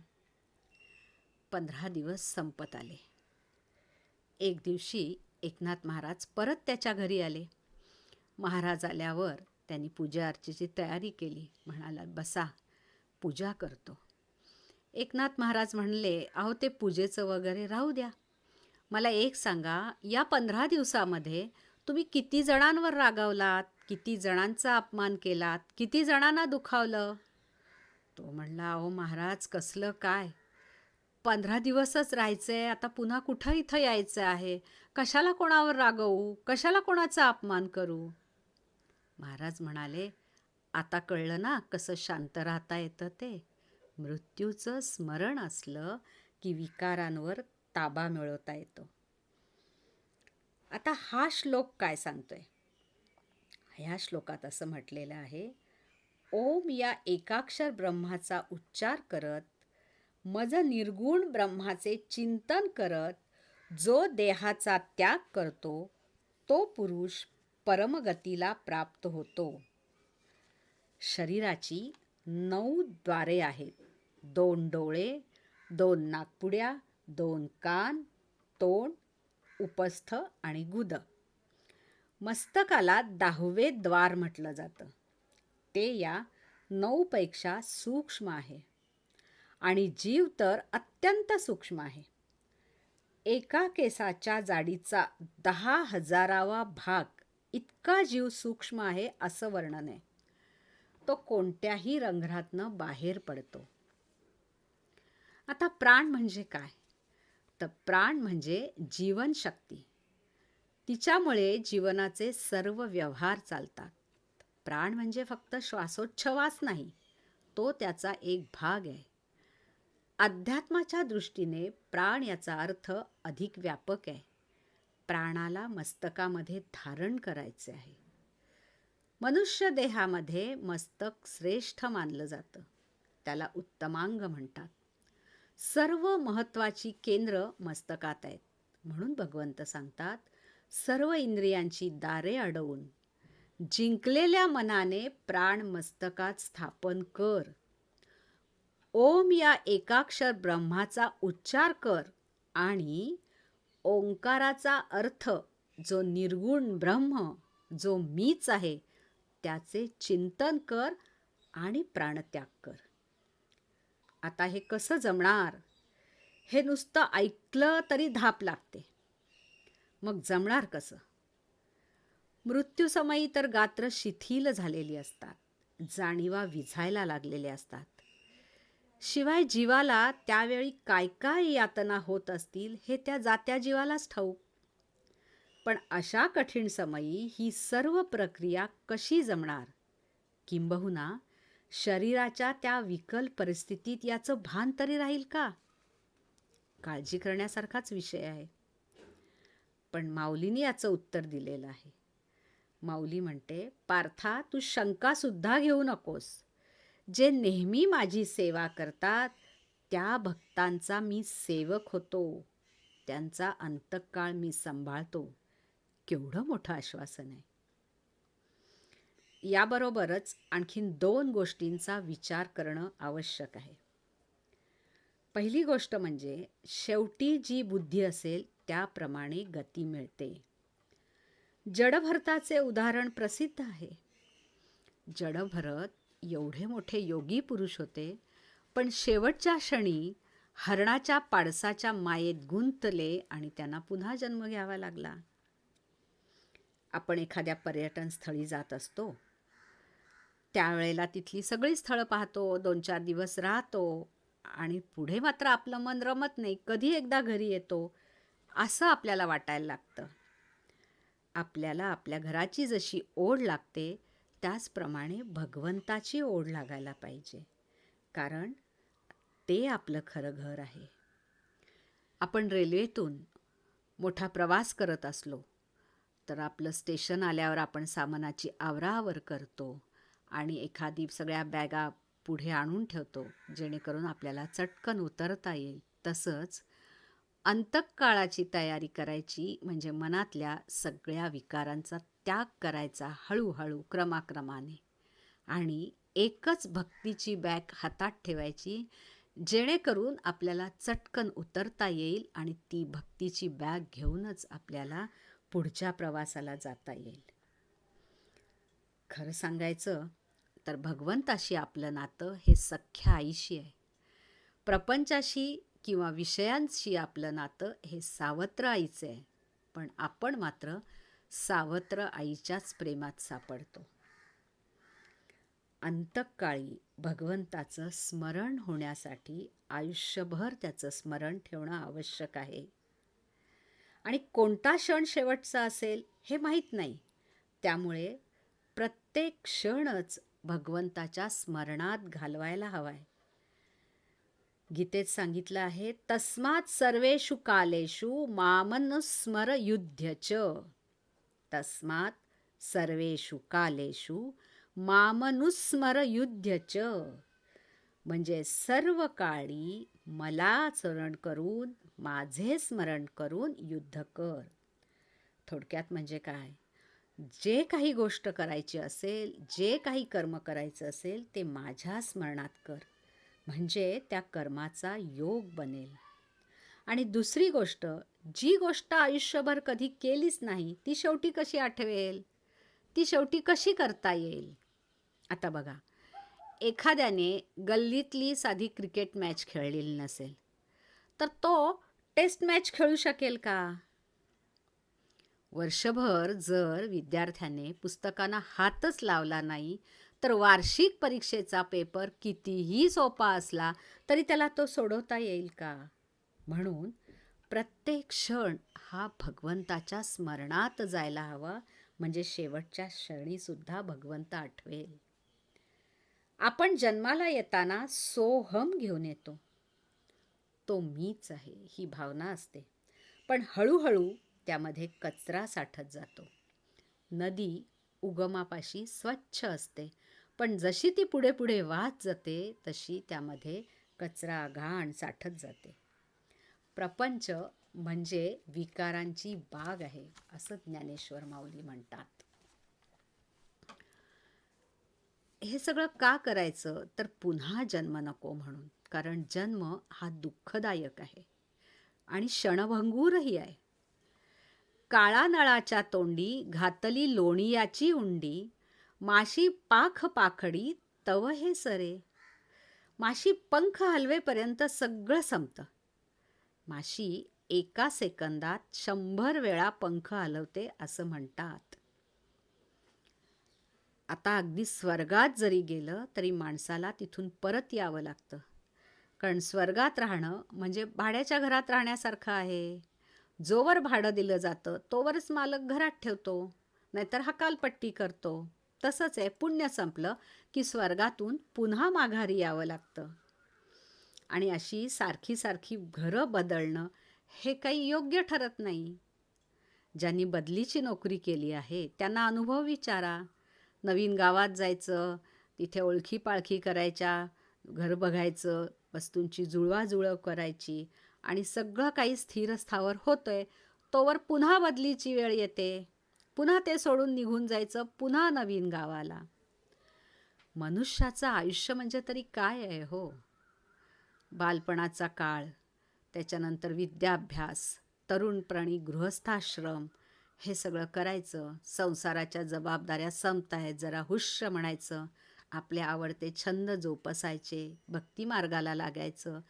15 दिवस संपत आले. एक दिवशी एकनाथ महाराज परत त्याच्या घरी आले. महाराज आल्यावर त्यांनी पूजा अर्चेची तयारी केली. म्हणाला, बसा, पूजा करतो. एकनाथ महाराज म्हणले, अहो, ते पूजेचं वगैरे राहू द्या. मला एक सांगा, या 15 दिवसामध्ये तुम्ही किती जणांवर रागावलात, किती जणांचा अपमान केलात, किती जणांना दुखावलं? तो म्हणला, अहो महाराज, कसलं काय, 15 दिवसच राहायचंय, आता पुन्हा कुठं इथं यायचं आहे, कशाला कोणावर रागवू, कशाला कोणाचा अपमान करू? महाराज म्हणाले, आता कळलं ना कसं शांत राहता येतं ते? मृत्यूचं स्मरण असलं की विकारांवर ताबा मिळवता येतो. आता हा श्लोक काय सांगतोय? ह्या श्लोकात असं म्हटलेलं आहे, ओम या एकाक्षर ब्रह्माचा उच्चार करत, मज निर्गुण ब्रह्माचे चिंतन करत, जो देहाचा त्याग करतो तो पुरुष परमगतीला प्राप्त होतो. शरीराची 9 द्वारे आहेत. 2 डोळे, 2 नाकपुड्या, 2 कान, तोंड, उपस्थ आणि गुद. मस्तकाला 10वे द्वार म्हटलं जातं. ते या 9 पेक्षा सूक्ष्म आहे आणि जीव तर अत्यंत सूक्ष्म आहे. एका केसाच्या जाडीचा 10,000वा भाग इतका जीव सूक्ष्म आहे असं वर्णन आहे. तो कोणत्याही रंध्रातनं बाहेर पडतो. आता प्राण म्हणजे काय? तर प्राण म्हणजे जीवनशक्ती. तिच्यामुळे जीवनाचे सर्व व्यवहार चालतात. प्राण म्हणजे फक्त श्वासोच्छवास नाही, तो त्याचा एक भाग आहे. अध्यात्माच्या दृष्टीने प्राण याचा अर्थ अधिक व्यापक आहे. प्राणाला मस्तकामध्ये धारण करायचे आहे. मनुष्य देहामध्ये मस्तक श्रेष्ठ मानलं जातं. त्याला उत्तमांग म्हणतात. सर्व महत्त्वाची केंद्र मस्तकात आहेत. म्हणून भगवंत सांगतात, सर्व इंद्रियांची दारे अडवून जिंकलेल्या मनाने प्राण मस्तकात स्थापन कर. ओम या एकाक्षर ब्रह्माचा उच्चार कर आणि ओंकाराचा अर्थ, जो निर्गुण ब्रह्म, जो मीच आहे, त्याचे चिंतन कर आणि प्राणत्याग कर. आता हे कसं जमणार? हे नुसतं ऐकलं तरी धाप लागते. मग जमणार कसं? मृत्यूसमयी तर गात्र शिथिल झालेली असतात, जाणीवा विझायला लागलेल्या असतात. शिवाय जीवाला त्यावेळी काय काय यातना होत असतील हे त्या जात्या जीवालाच ठाऊक. पण अशा कठीण समयी ही सर्व प्रक्रिया कशी जमणार? किंबहुना शरीराच्या त्या विकल परिस्थितीत याचं भान तरी राहील का? काळजी करण्यासारखाच विषय आहे. पण माऊलीने याचं उत्तर दिलेलं आहे. माऊली म्हणते, पार्था, तू शंका सुद्धा घेऊ नकोस. जे नेहमी माझी सेवा करतात त्या भक्तांचा मी सेवक होतो. त्यांचा अंतकाळ मी सांभाळतो. केवढं मोठं आश्वासन आहे. याबरोबरच आणखीन 2 गोष्टींचा विचार करणं आवश्यक आहे. पहिली गोष्ट म्हणजे शेवटी जी बुद्धी असेल त्याप्रमाणे गती मिळते. जडभरताचे उदाहरण प्रसिद्ध आहे. जडभरत एवढे मोठे योगी पुरुष होते, पण शेवटच्या क्षणी हरणाच्या पाडसाच्या मायेत गुंतले आणि त्यांना पुन्हा जन्म घ्यावा लागला. आपण एखाद्या पर्यटन स्थळी जात असतो, त्यावेळेला तिथली सगळी स्थळं पाहतो, 2-4 दिवस राहतो आणि पुढे मात्र आपलं मन रमत नाही. कधी एकदा घरी येतो असं आपल्याला वाटायला लागतं. आपल्याला आपल्या घराची जशी ओढ लागते त्याचप्रमाणे भगवंताची ओढ लागायला पाहिजे, कारण ते आपलं खरं घर आहे. आपण रेल्वेतून मोठा प्रवास करत असलो तर आपलं स्टेशन आल्यावर आपण सामानाची आवराआवर करतो आणि एखादी सगळ्या बॅगा पुढे आणून ठेवतो, जेणेकरून आपल्याला चटकन उतरता येईल. तसंच अंतःकाळाची तयारी करायची म्हणजे मनातल्या सगळ्या विकारांचा त्याग करायचा हळूहळू, क्रमाक्रमाने, आणि एकच भक्तीची बॅग हातात ठेवायची, जेणेकरून आपल्याला चटकन उतरता येईल आणि ती भक्तीची बॅग घेऊनच आपल्याला पुढच्या प्रवासाला जाता येईल. खरं सांगायचं तर भगवंताशी आपलं नातं हे सख्या आईशी आहे. प्रपंचाशी किंवा विषयांशी आपलं नातं हे सावत्र आईचे आहे. पण आपण मात्र सावत्र आईच्याच प्रेमात सापडतो. अंतःकाळी भगवंताचं स्मरण होण्यासाठी आयुष्यभर त्याचं स्मरण ठेवणं आवश्यक आहे. आणि कोणता क्षण शेवटचा असेल हे माहीत नाही. त्यामुळे प्रत्येक क्षणच भगवंताच्या स्मरणात घालवायला हवाय. गीतेत सांगितलं आहे, तस्मात् सर्वेषु कालेषु मामनुस्मर युध्य च. तस्मात् सर्वेषु कालेषु मामनुस्मर युध्य च. म्हणजे सर्व काळी मला स्मरण करून, माझे स्मरण करून युद्ध कर. थोडक्यात म्हणजे काय? जे काही गोष्ट करायची असेल, जे काही कर्म करायचं असेल ते माझ्या स्मरणात कर, म्हणजे त्या कर्माचा योग बनेल. आणि दुसरी गोष्ट, जी गोष्ट आयुष्यभर कधी केलीच नाही ती शेवटी कशी आठवेल, ती शेवटी कशी करता येईल. आता बघा, एखाद्याने गल्लीतली साधी क्रिकेट मॅच खेळलेली नसेल तर तो टेस्ट मॅच खेळू शकेल का? वर्षभर जर विद्यार्थ्याने पुस्तकांना हातच लावला नाही तर वार्षिक परीक्षेचा पेपर कितीही सोपा असला तरी त्याला तो सोडवता येईल का? म्हणून प्रत्येक क्षण हा भगवंताच्या स्मरणात जायला हवा, म्हणजे शेवटच्या क्षणीसुद्धा भगवंत आठवेल. आपण जन्माला येताना सोहम घेऊन येतो, तो मीच आहे ही भावना असते. पण हळूहळू त्यामध्ये कचरा साठत जातो. नदी उगमापाशी स्वच्छ असते, पण जशी ती पुढे पुढे वाहत जाते तशी त्यामध्ये कचरा घाण साठत जाते. प्रपंच म्हणजे विकारांची बाग आहे असं ज्ञानेश्वर माऊली म्हणतात. हे सगळं का करायचं तर पुन्हा जन्म नको म्हणून. कारण जन्म हा दुःखदायक आहे आणि क्षणभंगूरही आहे. काळा नळाच्या तोंडी घातली लोणियाची उंडी, माशी पाख पाखडी तव हे सरे. माशी पंख हलवेपर्यंत सगळं संपतं. माशी एका सेकंदात 100 वेळा पंख हलवते असं म्हणतात. आता अगदी स्वर्गात जरी गेलं तरी माणसाला तिथून परत यावं लागतं. कारण स्वर्गात राहणं म्हणजे भाड्याच्या घरात राहण्यासारखं आहे. जोवर भाडं दिलं जातं तोवरच मालक घरात ठेवतो, नाहीतर हकालपट्टी करतो. तसंच आहे, पुण्य संपलं की स्वर्गातून पुन्हा माघारी यावं लागतं. आणि अशी सारखी सारखी घरं बदलणं हे काही योग्य ठरत नाही. ज्यांनी बदलीची नोकरी केली आहे त्यांना अनुभव विचारा. नवीन गावात जायचं, तिथे ओळखी पाळखी करायच्या, घर बघायचं, वस्तूंची जुळवाजुळव करायची आणि सगळं काही स्थिर स्थावर होतंय तोवर पुन्हा बदलीची वेळ येते. पुन्हा ते सोडून निघून जायचं पुन्हा नवीन गावाला. मनुष्याचं आयुष्य म्हणजे तरी काय आहे हो? बालपणाचा काळ, त्याच्यानंतर विद्याभ्यास, तरुणपणी गृहस्थाश्रम, हे सगळं करायचं. संसाराच्या जबाबदाऱ्या संपतायत, जरा हुश्य म्हणायचं, आपले आवडते छंद जोपासायचे, भक्तिमार्गाला लागायचं.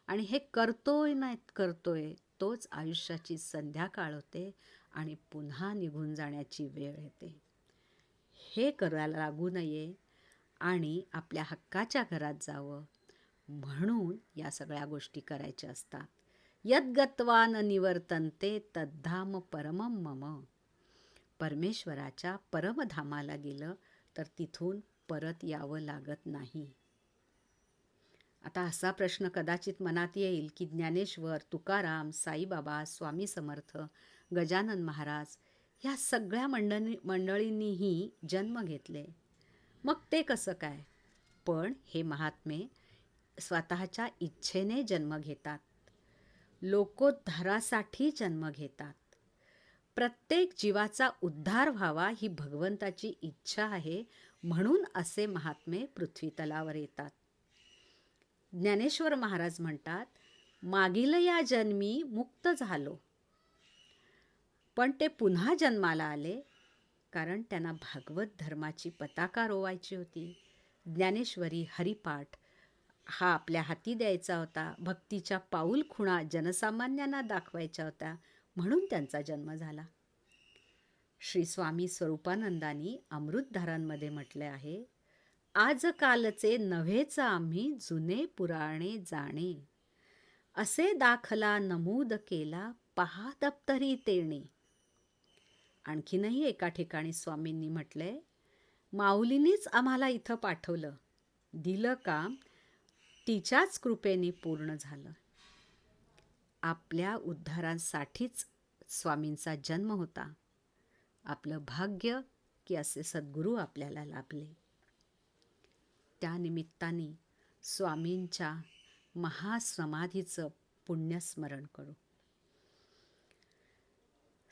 आणि हे करतोय नाहीत करतोय तोच आयुष्याची संध्याकाळ होते आणि पुन्हा निघून जाण्याची वेळ येते. हे करायला लागू नये आणि आपल्या हक्काच्या घरात जावं म्हणून या सगळ्या गोष्टी करायच्या असतात. यद्गत्वा न निवर्तन्ते तद्धाम परमं मम. परमेश्वराच्या परमधामाला गेलं तर तिथून परत यावं लागत नाही. आता असा प्रश्न कदाचित मनात येईल की ज्ञानेश्वर, तुकाराम, साईबाबा, स्वामी समर्थ, गजानन महाराज ह्या सगळ्या मंडळींनीही जन्म घेतले, मग ते कसं काय? पण हे महात्मे स्वतःच्या इच्छेने जन्म घेतात, लोकोद्धारासाठी जन्म घेतात. प्रत्येक जीवाचा उद्धार व्हावा ही भगवंताची इच्छा आहे म्हणून असे महात्मे पृथ्वी तलावर येतात. ज्ञानेश्वर महाराज म्हणतात, मागील या जन्मी मुक्त झालो, पण ते पुन्हा जन्माला आले कारण त्यांना भागवत धर्माची पताका रोवायची होती. ज्ञानेश्वरी हरिपाठ हा आपल्या हाती द्यायचा होता. भक्तीच्या पाऊल खुणा जनसामान्यांना दाखवायच्या होत्या म्हणून त्यांचा जन्म झाला. श्री स्वामी स्वरूपानंदांनी अमृतधारांमध्ये म्हटले आहे, आजकालचे नव्हेच आम्ही जुने पुराणे जाणे, असे दाखला नमूद केला पहा दप्तरी तेणे. आणखीनही एका ठिकाणी स्वामींनी म्हटलंय, माऊलींनीच आम्हाला इथं पाठवलं, दिलं काम, तिच्याच कृपेने पूर्ण झालं. आपल्या उद्धारासाठीच स्वामींचा जन्म होता. आपलं भाग्य की असे सद्गुरू आपल्याला लाभले. त्या निमित्ताने स्वामींच्या महासमाधीचं पुण्यस्मरण करू.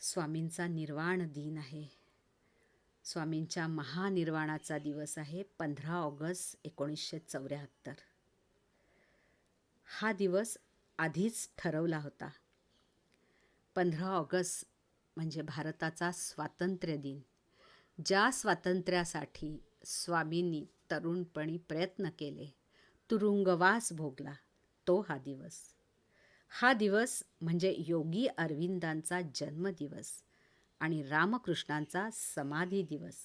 स्वामींचा निर्वाण दिन आहे. स्वामींच्या महानिर्वाणाचा दिवस आहे 15 ऑगस्ट 1974. हा दिवस आधीच ठरवला होता. 15 ऑगस्ट म्हणजे भारताचा स्वातंत्र्य दिन. ज्या स्वातंत्र्यासाठी स्वामींनी तरुणपणी प्रयत्न केले, तुरुंगवास भोगला, तो हा दिवस. हा दिवस म्हणजे योगी अरविंदांचा जन्मदिवस आणि रामकृष्णांचा समाधी दिवस.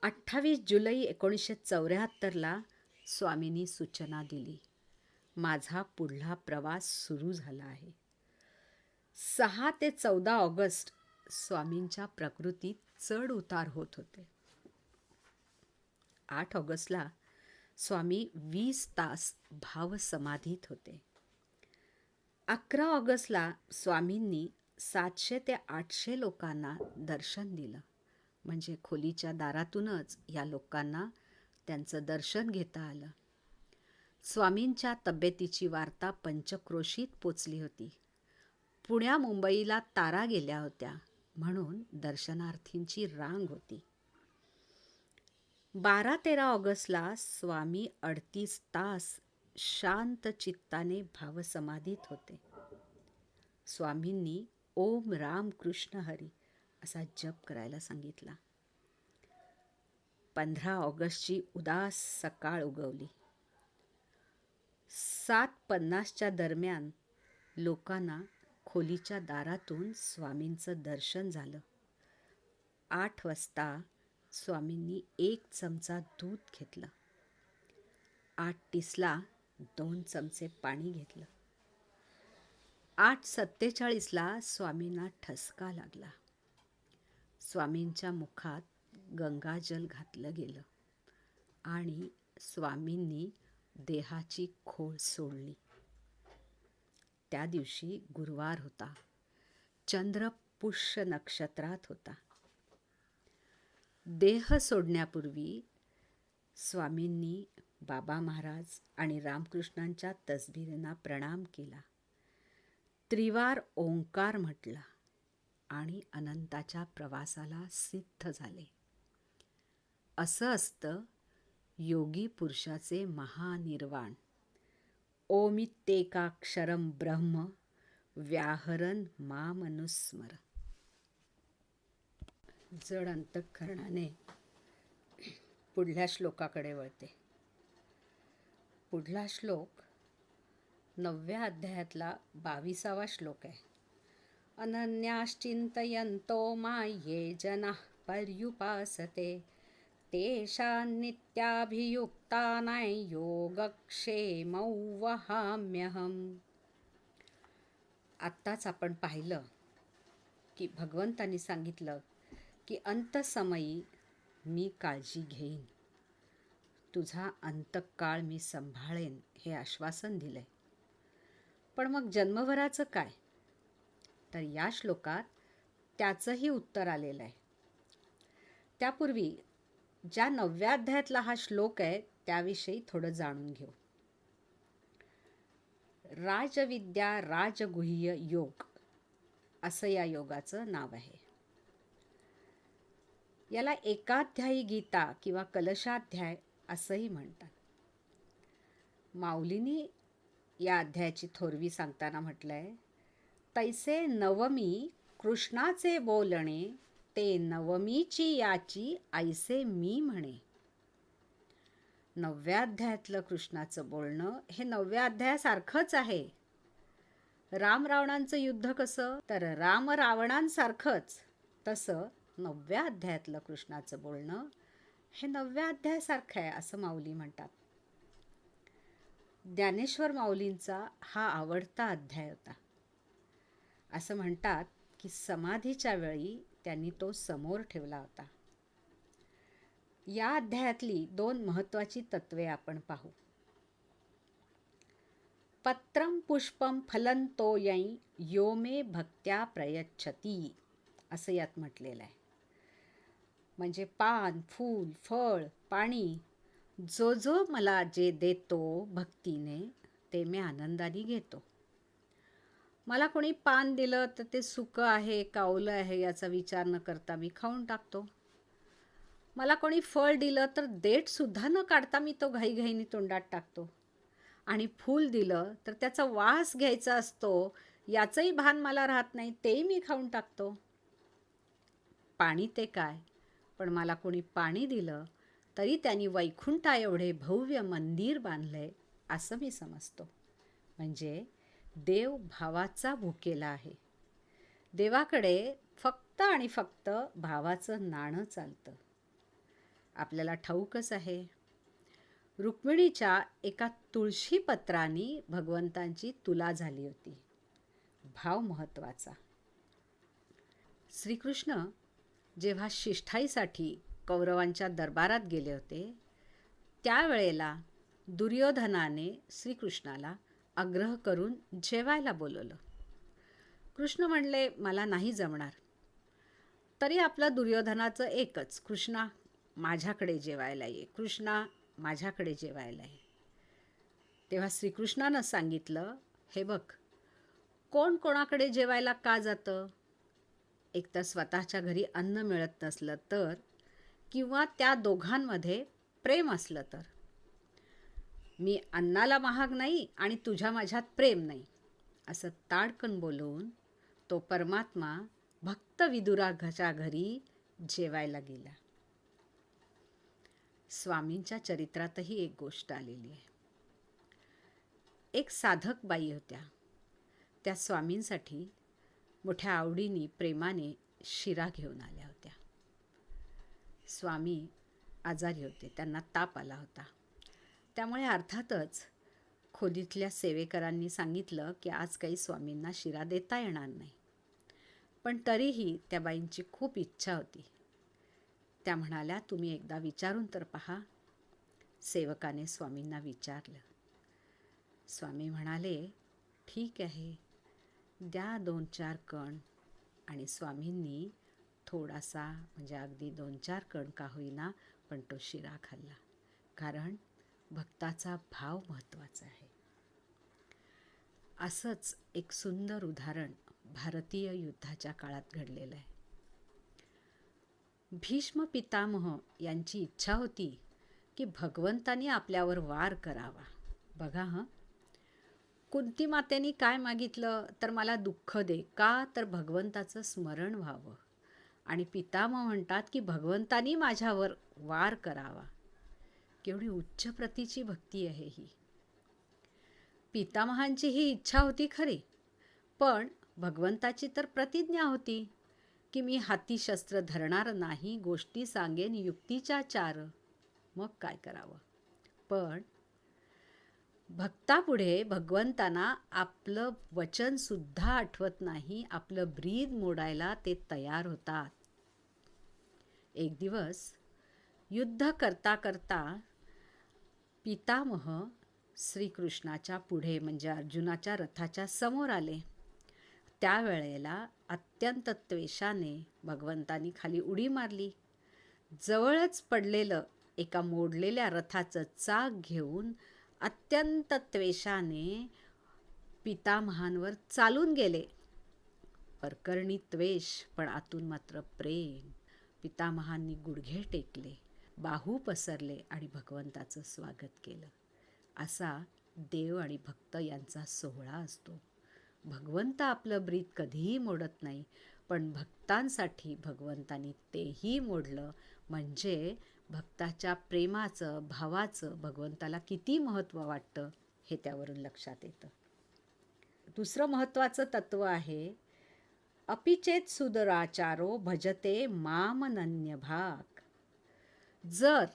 28 जुलै 1974 स्वामींनी सूचना दिली, माझा पुढला प्रवास सुरू झाला आहे. 6 ते 14 ऑगस्ट स्वामींच्या प्रकृतीत चढ उतार होत होते. 8 ऑगस्टला स्वामी 20 तास भावसमाधीत होते. 11 ऑगस्टला स्वामींनी 700 ते 800 लोकांना दर्शन दिलं. म्हणजे खोलीच्या दारातूनच या लोकांना त्यांचं दर्शन घेता आलं. स्वामींच्या तब्येतीची वार्ता पंचक्रोशीत पोचली होती. पुण्या मुंबईला तारा गेल्या होत्या म्हणून दर्शनार्थींची रांग होती. 12-13 ऑगस्टला स्वामी 38 तास शांत चित्ताने भावसमाधीत होते. स्वामींनी ओम राम कृष्ण हरी असा जप करायला सांगितला. 15 ऑगस्टची उदास सकाळ उगवली. 7:50च्या दरम्यान लोकांना खोलीच्या दारातून स्वामींचं दर्शन झालं. 8 वाजता स्वामींनी 1 चमचा दूध घेतलं. 8:30ला 2 चमचे पाणी घेतलं. 8:47ला स्वामींना ठसका लागला. स्वामींच्या मुखात गंगाजल घातलं गेलं आणि स्वामींनी देहाची खोळ सोडली. त्या दिवशी गुरुवार होता. चंद्र पुष्य नक्षत्रात होता. देह सोडण्यापूर्वी स्वामींनी बाबा महाराज आणि रामकृष्णांच्या तसबिरींना प्रणाम केला. त्रिवार ओंकार म्हटला आणि अनंताच्या प्रवासाला सिद्ध झाले. असं असतं योगी पुरुषाचे महानिर्वाण. ओमित्येकाक्षरं ब्रह्म व्याहरन् मामनुस्मर. जड अंतःकरणाने पुढल्या श्लोकाकडे वळते. पुढला श्लोक 9व्या अध्यायातला 22वा श्लोक आहे. अनन्याश्चिंतयन्तो मां ये जनाः पर्युपासते तेषां नित्याभियुक्तानां योगक्षेमौ वहाम्यहम्. आत्ताच आपण पाहिलं की भगवंतांनी सांगितलं की अंतसमयी मी काळजी घेईन, तुझा अंतकाळ मी सांभाळेन हे आश्वासन दिलंय. पण मग जन्मभराचं काय? तर या श्लोकात त्याचंही उत्तर आलेलं आहे. त्यापूर्वी ज्या 9व्या अध्यायातला हा श्लोक आहे त्याविषयी थोडं जाणून घेऊ. राजविद्या राजगुह्य योग असं या योगाचं नाव आहे. याला एकाध्यायी गीता किंवा कलशाध्याय असंही म्हणतात. माऊलींनी या अध्यायाची थोरवी सांगताना म्हटलंय, तैसे नवमी कृष्णाचे बोलणे ते नवमीची याची ऐसे मी म्हणे. 9व्या अध्यायातलं कृष्णाचं बोलणं हे 9व्या अध्यायासारखंच आहे. राम रावणांचं युद्ध कसं, तर राम रावणांसारखंच तसं 9व्या अध्यायातलं कृष्णाचं बोलणं हे 9व्या अध्यायासारखं आहे असं माऊली म्हणतात. ज्ञानेश्वर माऊलींचा हा आवडता अध्याय होता. असं म्हणतात की समाधीच्या वेळी त्यांनी तो समोर ठेवला होता. या अध्यायातली 2 महत्त्वाची तत्वे आपण पाहू. पत्रं पुष्पं फलं तोयं यो मे भक्त्या प्रयच्छती, असं यात म्हटलेलं आहे. म्हणजे पान, फूल, फळ, पाणी, जो जो मला जे देतो भक्तीने, ते मी आनंदाने घेतो. मला कोणी पान दिलं तर ते सुकं आहे का ओलं आहे याचा विचार न करता मी खाऊन टाकतो. मला कोणी फळ दिलं तर देठसुद्धा न काढता मी तो घाईघाईने तोंडात टाकतो. आणि फूल दिलं तर त्याचा वास घ्यायचा असतो, याचंही भान मला राहत नाही, तेही मी खाऊन टाकतो. पाणी ते काय, पण मला कोणी पाणी दिलं तरी त्यांनी वैकुंठा एवढे भव्य मंदिर बांधलंय असं मी समजतो. म्हणजे देव भावाचा भुकेला आहे. देवाकडे फक्त आणि फक्त भावाचं नाणं चालतं. आपल्याला ठाऊकच आहे, रुक्मिणीच्या एका तुळशी पत्राने भगवंतांची तुला झाली होती. भाव महत्वाचा. श्रीकृष्ण जेव्हा शिष्ठाईसाठी कौरवांच्या दरबारात गेले होते, त्यावेळेला दुर्योधनाने श्रीकृष्णाला आग्रह करून जेवायला बोलवलं. कृष्ण म्हणले, मला नाही जमणार. तरी आपलं दुर्योधनाचं एकच, कृष्णा माझ्याकडे जेवायला ये, कृष्णा माझ्याकडे जेवायला ये. तेव्हा श्रीकृष्णानं सांगितलं, हे बघ, कोण कोणाकडे जेवायला का जातं? एकतर स्वतःच्या घरी अन्न मिळत नसलं तर, किंवा त्या दोघांमध्ये प्रेम असलं तर. मी अन्नाला महाग नाही आणि तुझ्या माझ्यात प्रेम नाही, असं ताडकन बोलून तो परमात्मा भक्त विदुराच्या घरी जेवायला गेला. स्वामींच्या चरित्रातही एक गोष्ट आलेली आहे. एक साधक बाई होत्या. त्या स्वामींसाठी मोठ्या आवडीने प्रेमाने शिरा घेऊन आल्या होत्या. स्वामी आजारी होते, त्यांना ताप आला होता. त्यामुळे अर्थातच खोलीतल्या सेवेकरांनी सांगितलं की आज काही स्वामींना शिरा देता येणार नाही. पण तरीही त्या बाईंची खूप इच्छा होती. त्या म्हणाल्या, तुम्ही एकदा विचारून तर पहा. सेवकाने स्वामींना विचारलं. स्वामी म्हणाले, ठीक आहे, द्या 2-4 कण. आणि स्वामींनी थोडासा, म्हणजे अगदी 2-4 कण का होईना, पण तो शिरा खाल्ला. कारण भक्ताचा भाव महत्त्वाचा आहे. असंच एक सुंदर उदाहरण भारतीय युद्धाच्या काळात घडलेलं आहे. भीष्म पितामह यांची इच्छा होती की भगवंतानी आपल्यावर वार करावा. बघा हं, कुंती मातेनी काय मागितलं तर मला दुःख दे, का तर भगवंताचं स्मरण व्हावं. आणि पितामह म्हणतात की भगवंतानी माझ्यावर वार करावा. केवढी उच्च प्रतीची भक्ती आहे ही. पितामहांची ही इच्छा होती खरी, पण भगवंताची तर प्रतिज्ञा होती की मी हाती शस्त्र धरणार नाही, गोष्टी सांगेन युक्तीच्या 4. मग काय करावं. पण भक्तापुढे भगवंतांना आपलं वचनसुद्धा आठवत नाही, आपलं ब्रीद मोडायला ते तयार होतात. एक दिवस युद्ध करता करता पितामह श्रीकृष्णाच्या पुढे, म्हणजे अर्जुनाच्या रथाच्या समोर आले. त्यावेळेला अत्यंत त्वेषाने भगवंतानी खाली उडी मारली. जवळच पडलेलं एका मोडलेल्या रथाचं चाक घेऊन अत्यंत त्वेषाने पितामहांवर चालून गेले. परकरणी त्वेष, पण आतून मात्र प्रेम. पितामहांनी गुडघे टेकले, बाहू पसरले आणि भगवंताचं स्वागत केलं. असा देव आणि भक्त यांचा सोहळा असतो. भगवंत आपलं ब्रीद कधीही मोडत नाही, पण भक्तांसाठी भगवंतानी तेही मोडलं. म्हणजे भक्ताच्या प्रेमाचं, भावाचं भगवंताला किती महत्त्व वाटतं हे त्यावरून लक्षात येतं. दुसरं महत्त्वाचं तत्त्व आहे, अपिचेत सुदुराचारो भजते मामनन्यभाग. जर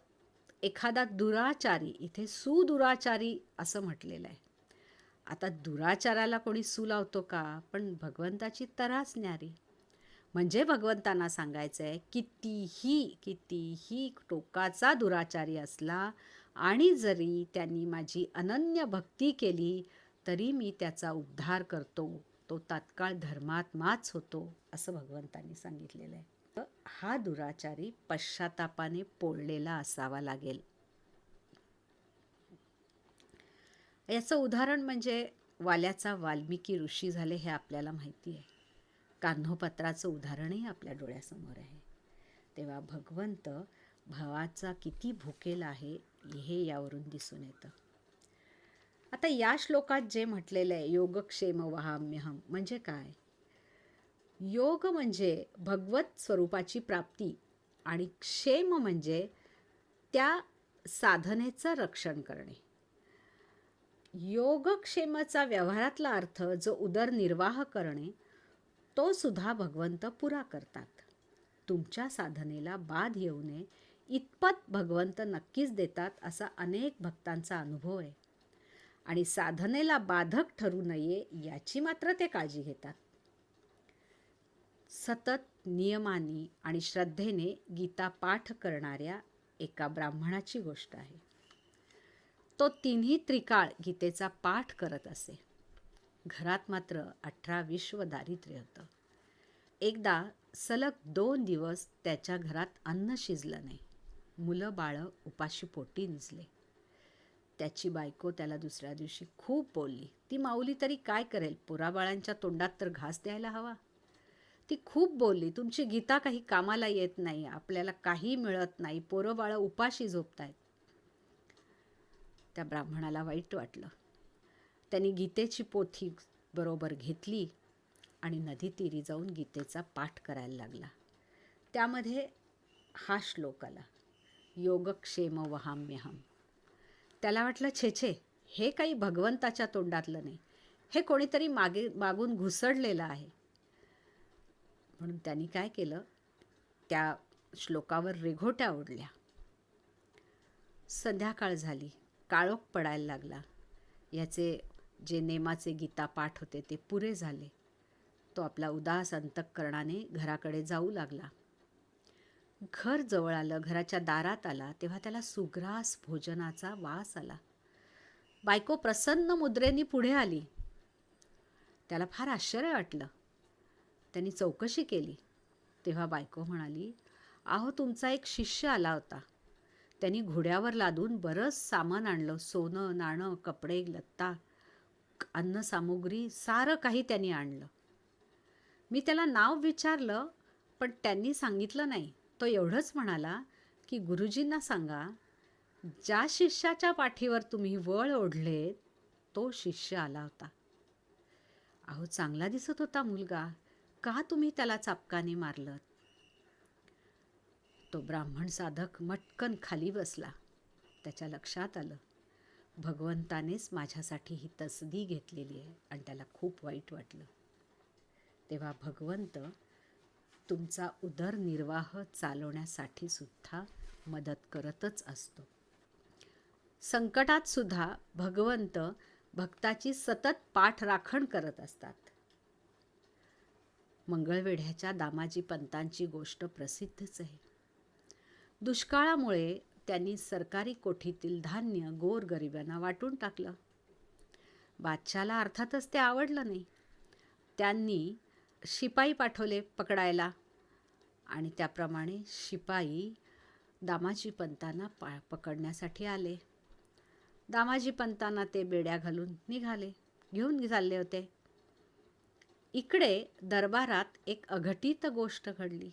एखादा दुराचारी, इथे सुदुराचारी असं म्हटलेलं आहे. आता दुराचाराला कोणी सू लावतो का? पण भगवंताची तरास न्यारी. म्हणजे भगवंतांना सांगायचं आहे, कितीही टोकाचा दुराचारी असला आणि जरी त्यांनी माझी अनन्य भक्ती केली तरी मी त्याचा उद्धार करतो, तो तात्काळ धर्मात्माच होतो, असं भगवंतांनी सांगितलेलं आहे. हा दुराचारी पश्चातापाने पोळलेला असावा लागेल. याचं उदाहरण म्हणजे वाल्याचा वाल्मिकी ऋषी झाले हे आपल्याला माहिती आहे. कान्होपत्राचं उदाहरणही आपल्या डोळ्यासमोर आहे. तेव्हा भगवंत भावाचा किती भुकेला आहे हे यावरून दिसून येतं. आता या श्लोकात जे म्हटलेलं आहे योगक्षेम वहाम्यहम म्हणजे काय? योग म्हणजे भगवत स्वरूपाची प्राप्ती आणि क्षेम म्हणजे त्या साधनेचं रक्षण करणे. योगक्षेमाचा व्यवहारातला अर्थ जो उदरनिर्वाह करणे तो सुद्धा भगवंत पुरा करतात. तुमच्या साधनेला बाध येऊ नये इतपत भगवंत नक्कीच देतात असा अनेक भक्तांचा अनुभव आहे. आणि साधनेला बाधक ठरू नये याची मात्र ते काळजी घेतात. सतत नियमाने आणि श्रद्धेने गीता पाठ करणाऱ्या एका ब्राह्मणाची गोष्ट आहे. तो 3 त्रिकाळ गीतेचा पाठ करत असे. घरात मात्र 18 विश्व दारिद्र्य होतं. एकदा सलग 2 दिवस त्याच्या घरात अन्न शिजलं नाही. मुलं बाळं उपाशी पोटी निजले. त्याची बायको त्याला दुसऱ्या दिवशी खूप बोलली. ती माऊली तरी काय करेल, पोराबाळांच्या तोंडात तर घास द्यायला हवा. ती खूप बोलली, तुमची गीता काही कामाला येत नाही, आपल्याला काही मिळत नाही, पोरं बाळं उपाशी झोपतायत. त्या ब्राह्मणाला वाईट वाटलं. त्यांनी गीतेची पोथी बरोबर घेतली आणि नदीतीरी जाऊन गीतेचा पाठ करायला लागला. त्यामध्ये हा श्लोक आला, योगक्षेम वहाम्यहम. त्याला वाटलं छे हे काही भगवंताच्या तोंडातलं नाही, हे कोणीतरी मागून घुसडलेलं आहे. म्हणून त्यांनी काय केलं, त्या श्लोकावर रेघोट्या ओढल्या. संध्याकाळ झाली, काळोख पडायला लागला. याचे जे नेमाचे गीता पाठ होते ते पुरे झाले. तो आपला उदास अंतःकरणाने घराकडे जाऊ लागला. घर जवळ आलं, घराच्या दारात आला तेव्हा त्याला सुग्रास भोजनाचा वास आला. बायको प्रसन्न मुद्रेने पुढे आली. त्याला फार आश्चर्य वाटलं. त्यांनी चौकशी केली तेव्हा बायको म्हणाली, अहो तुमचा एक शिष्य आला होता. त्यांनी घोड्यावर लादून बरंच सामान आणलं, सोनं नाणं कपडे लत्ता अन्न सामुग्री सारं काही त्यांनी आणलं. मी त्याला नाव विचारलं पण त्यांनी सांगितलं नाही. तो एवढंच म्हणाला की गुरुजींना सांगा, ज्या शिष्याच्या पाठीवर तुम्ही वळ ओढले तो शिष्य आला होता. अहो चांगला दिसत होता मुलगा, का तुम्ही त्याला चापकाने मारलं? तो ब्राह्मण साधक मटकन खाली बसला. त्याच्या लक्षात आलं भगवंतानेच माझ्यासाठी ही तसदी घेतलेली आहे आणि त्याला खूप वाईट वाटलं. तेव्हा भगवंत तुमचा उदरनिर्वाह चालवण्यासाठी सुद्धा मदत करतच असतो. संकटात सुद्धा भगवंत भक्ताची सतत पाठराखण करत असतात. मंगळवेढ्याच्या दामाजी पंतांची गोष्ट प्रसिद्धच आहे. दुष्काळामुळे त्यांनी सरकारी कोठीतील धान्य गोरगरिबांना वाटून टाकलं. बादशाला अर्थातच ते आवडलं नाही. त्यांनी शिपाई पाठवले पकडायला आणि त्याप्रमाणे शिपाई दामाजी पंतांना पकडण्यासाठी आले. दामाजी पंतांना ते बेड्या घालून घेऊन चालले होते. इकडे दरबारात एक अघटित गोष्ट घडली.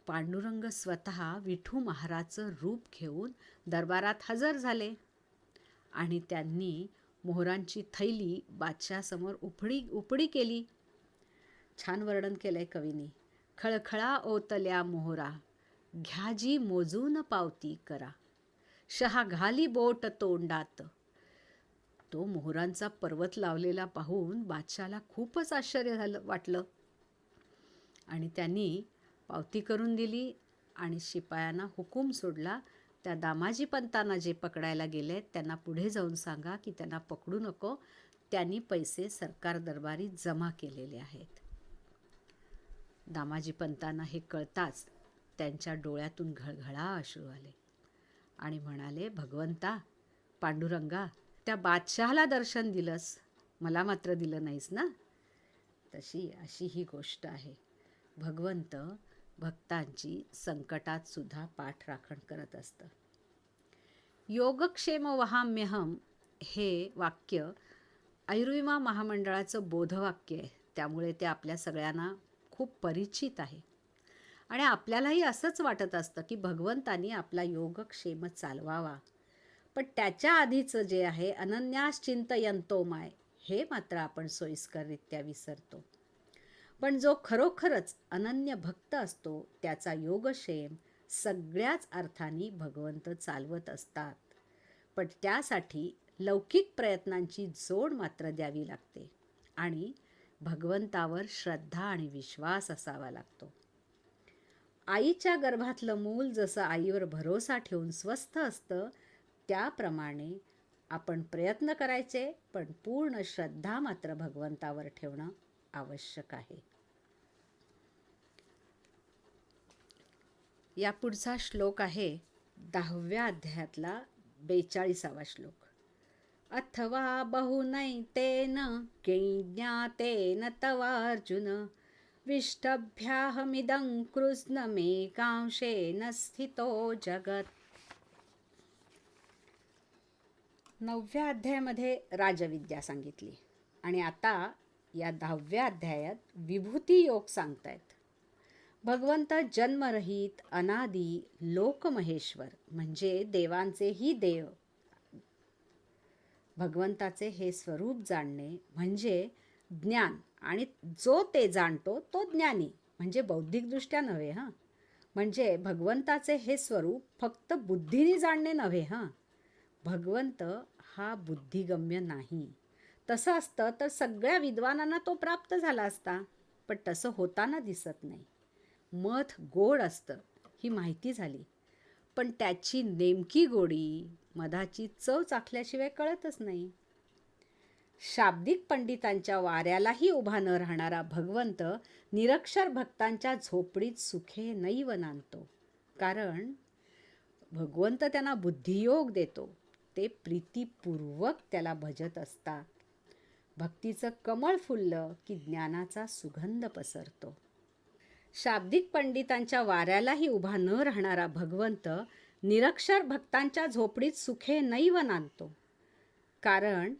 पांडुरंग स्वतः विठू महाराजचं रूप घेऊन दरबारात हजर झाले आणि त्यांनी मोहरांची थैली बादशाहसमोर उपडी केली. छान वर्णन केलंय कवीनी. खळखळा ओतल्या मोहरा, घ्याजी मोजून पावती करा, शहा घाली बोट तोंडात. तो मोहरांचा पर्वत लावलेला पाहून बादशाला खूपच आश्चर्य वाटलं आणि त्यांनी पावती करून दिली आणि शिपायांना हुकूम सोडला, त्या दामाजी पंतांना जे पकडायला गेले त्यांना पुढे जाऊन सांगा की त्यांना पकडू नको, त्यांनी पैसे सरकार दरबारी जमा केलेले आहेत. दामाजी पंतांना हे कळताच त्यांच्या डोळ्यातून घळघळा अश्रू आले आणि म्हणाले, भगवंता पांडुरंगा, त्या बादशहाला दर्शन दिलंस, मला मात्र दिलं नाहीस ना. अशी ही गोष्ट आहे. भगवंत भक्तांची संकटात सुद्धा पाठराखण करत असतं. योगक्षेम वहाम्यहम हे वाक्य आयुर्विमा महामंडळाचं बोधवाक्य आहे. त्यामुळे ते आपल्या सगळ्यांना खूप परिचित आहे. आणि आपल्यालाही असंच वाटत असतं की भगवंतानी आपला योगक्षेम चालवावा. पण त्याच्या आधीचं जे आहे अनन्याश्चिंतयन्तो माय, हे मात्र आपण सोयीस्कररित्या विसरतो. पण जो खरोखरच अनन्य भक्त असतो त्याचा योगक्षेम सगळ्याच अर्थाने भगवंत चालवत असतात. पण त्यासाठी लौकिक प्रयत्नांची जोड मात्र द्यावी लागते आणि भगवंतावर श्रद्धा आणि विश्वास असावा लागतो. आईच्या गर्भातलं मूल जसं आईवर भरोसा ठेवून स्वस्थ असतं, त्याप्रमाणे आपण प्रयत्न करायचे, पण पूर्ण श्रद्धा मात्र भगवंतावर ठेवणं आवश्यक आहे. या पुढचा श्लोक आहे 10व्या अध्यायातला 42वा श्लोक. अथवा बहुनैतेन ज्ञातेन तवार्जुन विष्टभ्याहमिदं कृत्स्नमेकांशेन स्थितो जगत्. 9व्या अध्यायामध्ये राजविद्या सांगितली आणि आता या 10व्या अध्यायात विभूती योग सांगतायत. भगवंत जन्मरहित अनादी लोकमहेश्वर म्हणजे देवांचेही देव. भगवंताचे हे स्वरूप जाणणे म्हणजे ज्ञान, आणि जो ते जाणतो तो ज्ञानी, म्हणजे बौद्धिकदृष्ट्या नव्हे हां. म्हणजे भगवंताचे हे स्वरूप फक्त बुद्धीने जाणणे नव्हे हां. भगवंत हा बुद्धिगम्य नाही. तसं असतं तर सगळ्या विद्वानांना तो प्राप्त झाला असता, पण तसं होताना दिसत नाही. मध गोड असतं ही माहिती झाली, पण त्याची नेमकी गोडी मधाची चव चाखल्याशिवाय कळतच नाही. शाब्दिक पंडितांच्या वाऱ्यालाही उभा न राहणारा भगवंत निरक्षर भक्तांच्या झोपडीत सुखे नैव नांदतो. कारण भगवंत त्यांना बुद्धियोग देतो. ते प्रीतीपूर्वक त्याला भजत असतात. भक्तीचं कमळ फुललं की ज्ञानाचा सुगंध पसरतो. शाब्दिक पंडितांच्या वाऱ्यालाही उभा न राहणारा भगवंत निरक्षर भक्तांच्या झोपडीत सुखे नैव नांदतो. कारण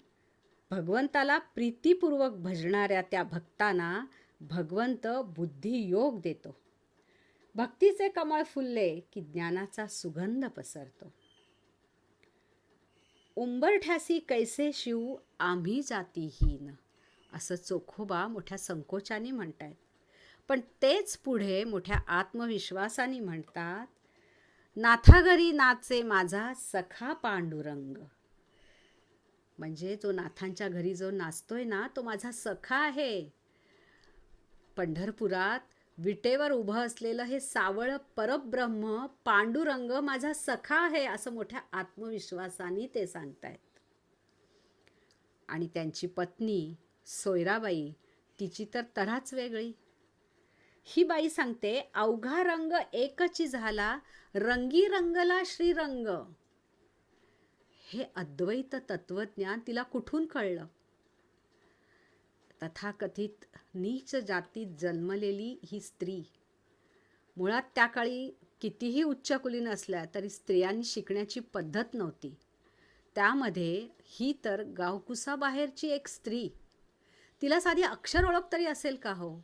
भगवंताला प्रीतीपूर्वक भजणाऱ्या त्या भक्तांना भगवंत बुद्धियोग देतो. भक्तीचे कमळ फुलले की ज्ञानाचा सुगंध पसरतो. उंबरठ्यासी कैसे शिव आम्ही जातीहीन, असं चोखोबा मोठ्या संकोचाने म्हणतायत. पण तेच पुढे मोठ्या आत्मविश्वासाने म्हणतात, नाथाघरी नाचे माझा सखा पांडुरंग. म्हणजे जो नाथांच्या घरी जो नाचतोय ना, तो माझा सखा आहे. पंढरपुरात विटेवर उभं असलेलं हे सावळ परब्रह्म पांडुरंग माझा सखा आहे, असं मोठ्या आत्मविश्वासाने ते सांगतायत. आणि त्यांची पत्नी सोयराबाई, तिची तर तऱ्हाच वेगळी. ही बाई सांगते, अवघा रंग एकची झाला, रंगी रंगला श्रीरंग. हे अद्वैत तत्वज्ञान तिला कुठून कळलं? तथाकथित नीच जातीत जन्मलेली ही स्त्री, मुळात त्या काळी कितीही उच्चकुलीन असल्या तरी स्त्रियांनी शिकण्याची पद्धत नव्हती. त्यामध्ये ही तर गावकुसाबाहेरची एक स्त्री. तिला साधी अक्षर ओळख तरी असेल का हो?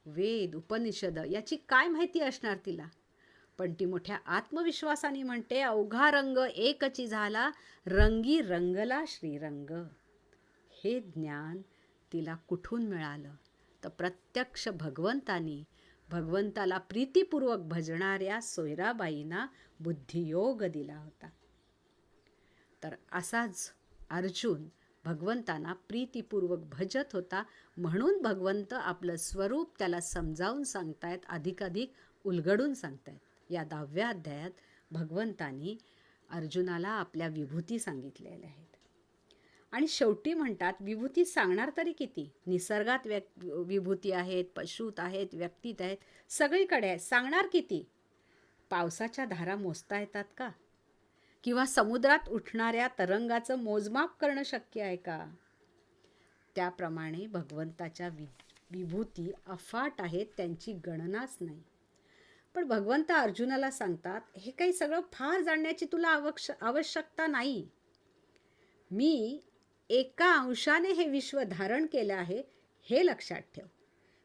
वेद उपनिषद याची काय माहिती असणार तिला? पण ती मोठ्या आत्मविश्वासाने म्हणते, अवघा रंग एकची झाला, रंगी रंगला श्रीरंग. हे ज्ञान तिला कुठून मिळालं? तर प्रत्यक्ष भगवंतानी भगवंताला प्रीतीपूर्वक भजणाऱ्या सोयराबाईंना बुद्धियोग दिला होता. तर असाच अर्जुन भगवंतांना प्रीतीपूर्वक भजत होता. म्हणून भगवंत आपलं स्वरूप त्याला समजावून सांगतायत, अधिकाधिक उलगडून सांगतायत. या 10व्या अध्यायात भगवंतांनी अर्जुनाला आपल्या विभूती सांगितलेल्या आहेत. आणि शेवटी म्हणतात, विभूती सांगणार तरी किती? निसर्गात विभूती आहेत, पशुत आहेत, व्यक्तीत आहेत, सगळीकडे आहेत. सांगणार किती? पावसाच्या धारा मोजता येतात का? किंवा समुद्रात उठणाऱ्या तरंगाचं मोजमाप करणं शक्य आहे का? त्याप्रमाणे भगवंताच्या विभूती अफाट आहेत, त्यांची गणनाच नाही. पण भगवंत अर्जुनाला सांगतात, हे काही सगळं फार जाणण्याची तुला आवश्यकता नाही. मी एका अंशाने हे विश्व धारण केलं आहे, हे लक्षात ठेव.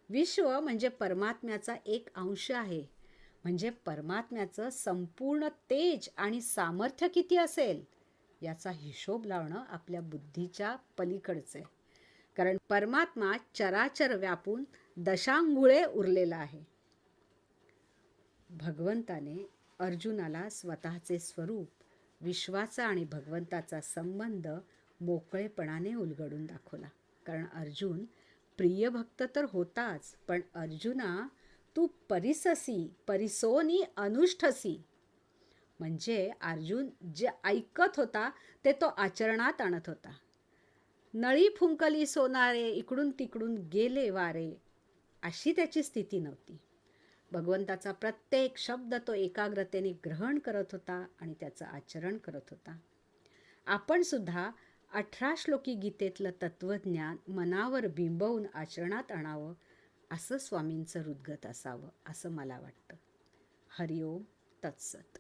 विश्व म्हणजे परमात्म्याचा एक अंश आहे. म्हणजे परमात्म्याचं संपूर्ण तेज आणि सामर्थ्य किती असेल याचा हिशोब लावणं आपल्या बुद्धीच्या पलीकडचं आहे. कारण परमात्मा चराचर व्यापून दशांगुळे उरलेला आहे. भगवंताने अर्जुनाला स्वतःचे स्वरूप, विश्वाचा आणि भगवंताचा संबंध मोकळेपणाने उलगडून दाखवला. कारण अर्जुन प्रिय भक्त तर होताच, पण अर्जुना तू परिससी परिसोनी अनुष्ठसी. म्हणजे अर्जुन जे ऐकत होता ते तो आचरणात आणत होता. नळी फुंकली सोनारे, इकडून तिकडून गेले वारे, अशी त्याची स्थिती नव्हती. भगवंताचा प्रत्येक शब्द तो एकाग्रतेने ग्रहण करत होता आणि त्याचं आचरण करत होता. आपण सुद्धा 18 श्लोकी गीतेतलं तत्वज्ञान मनावर बिंबवून आचरणात आणावं, असं स्वामींचं हृदगत असावं, असं मला वाटतं. हरिओम तत्सत.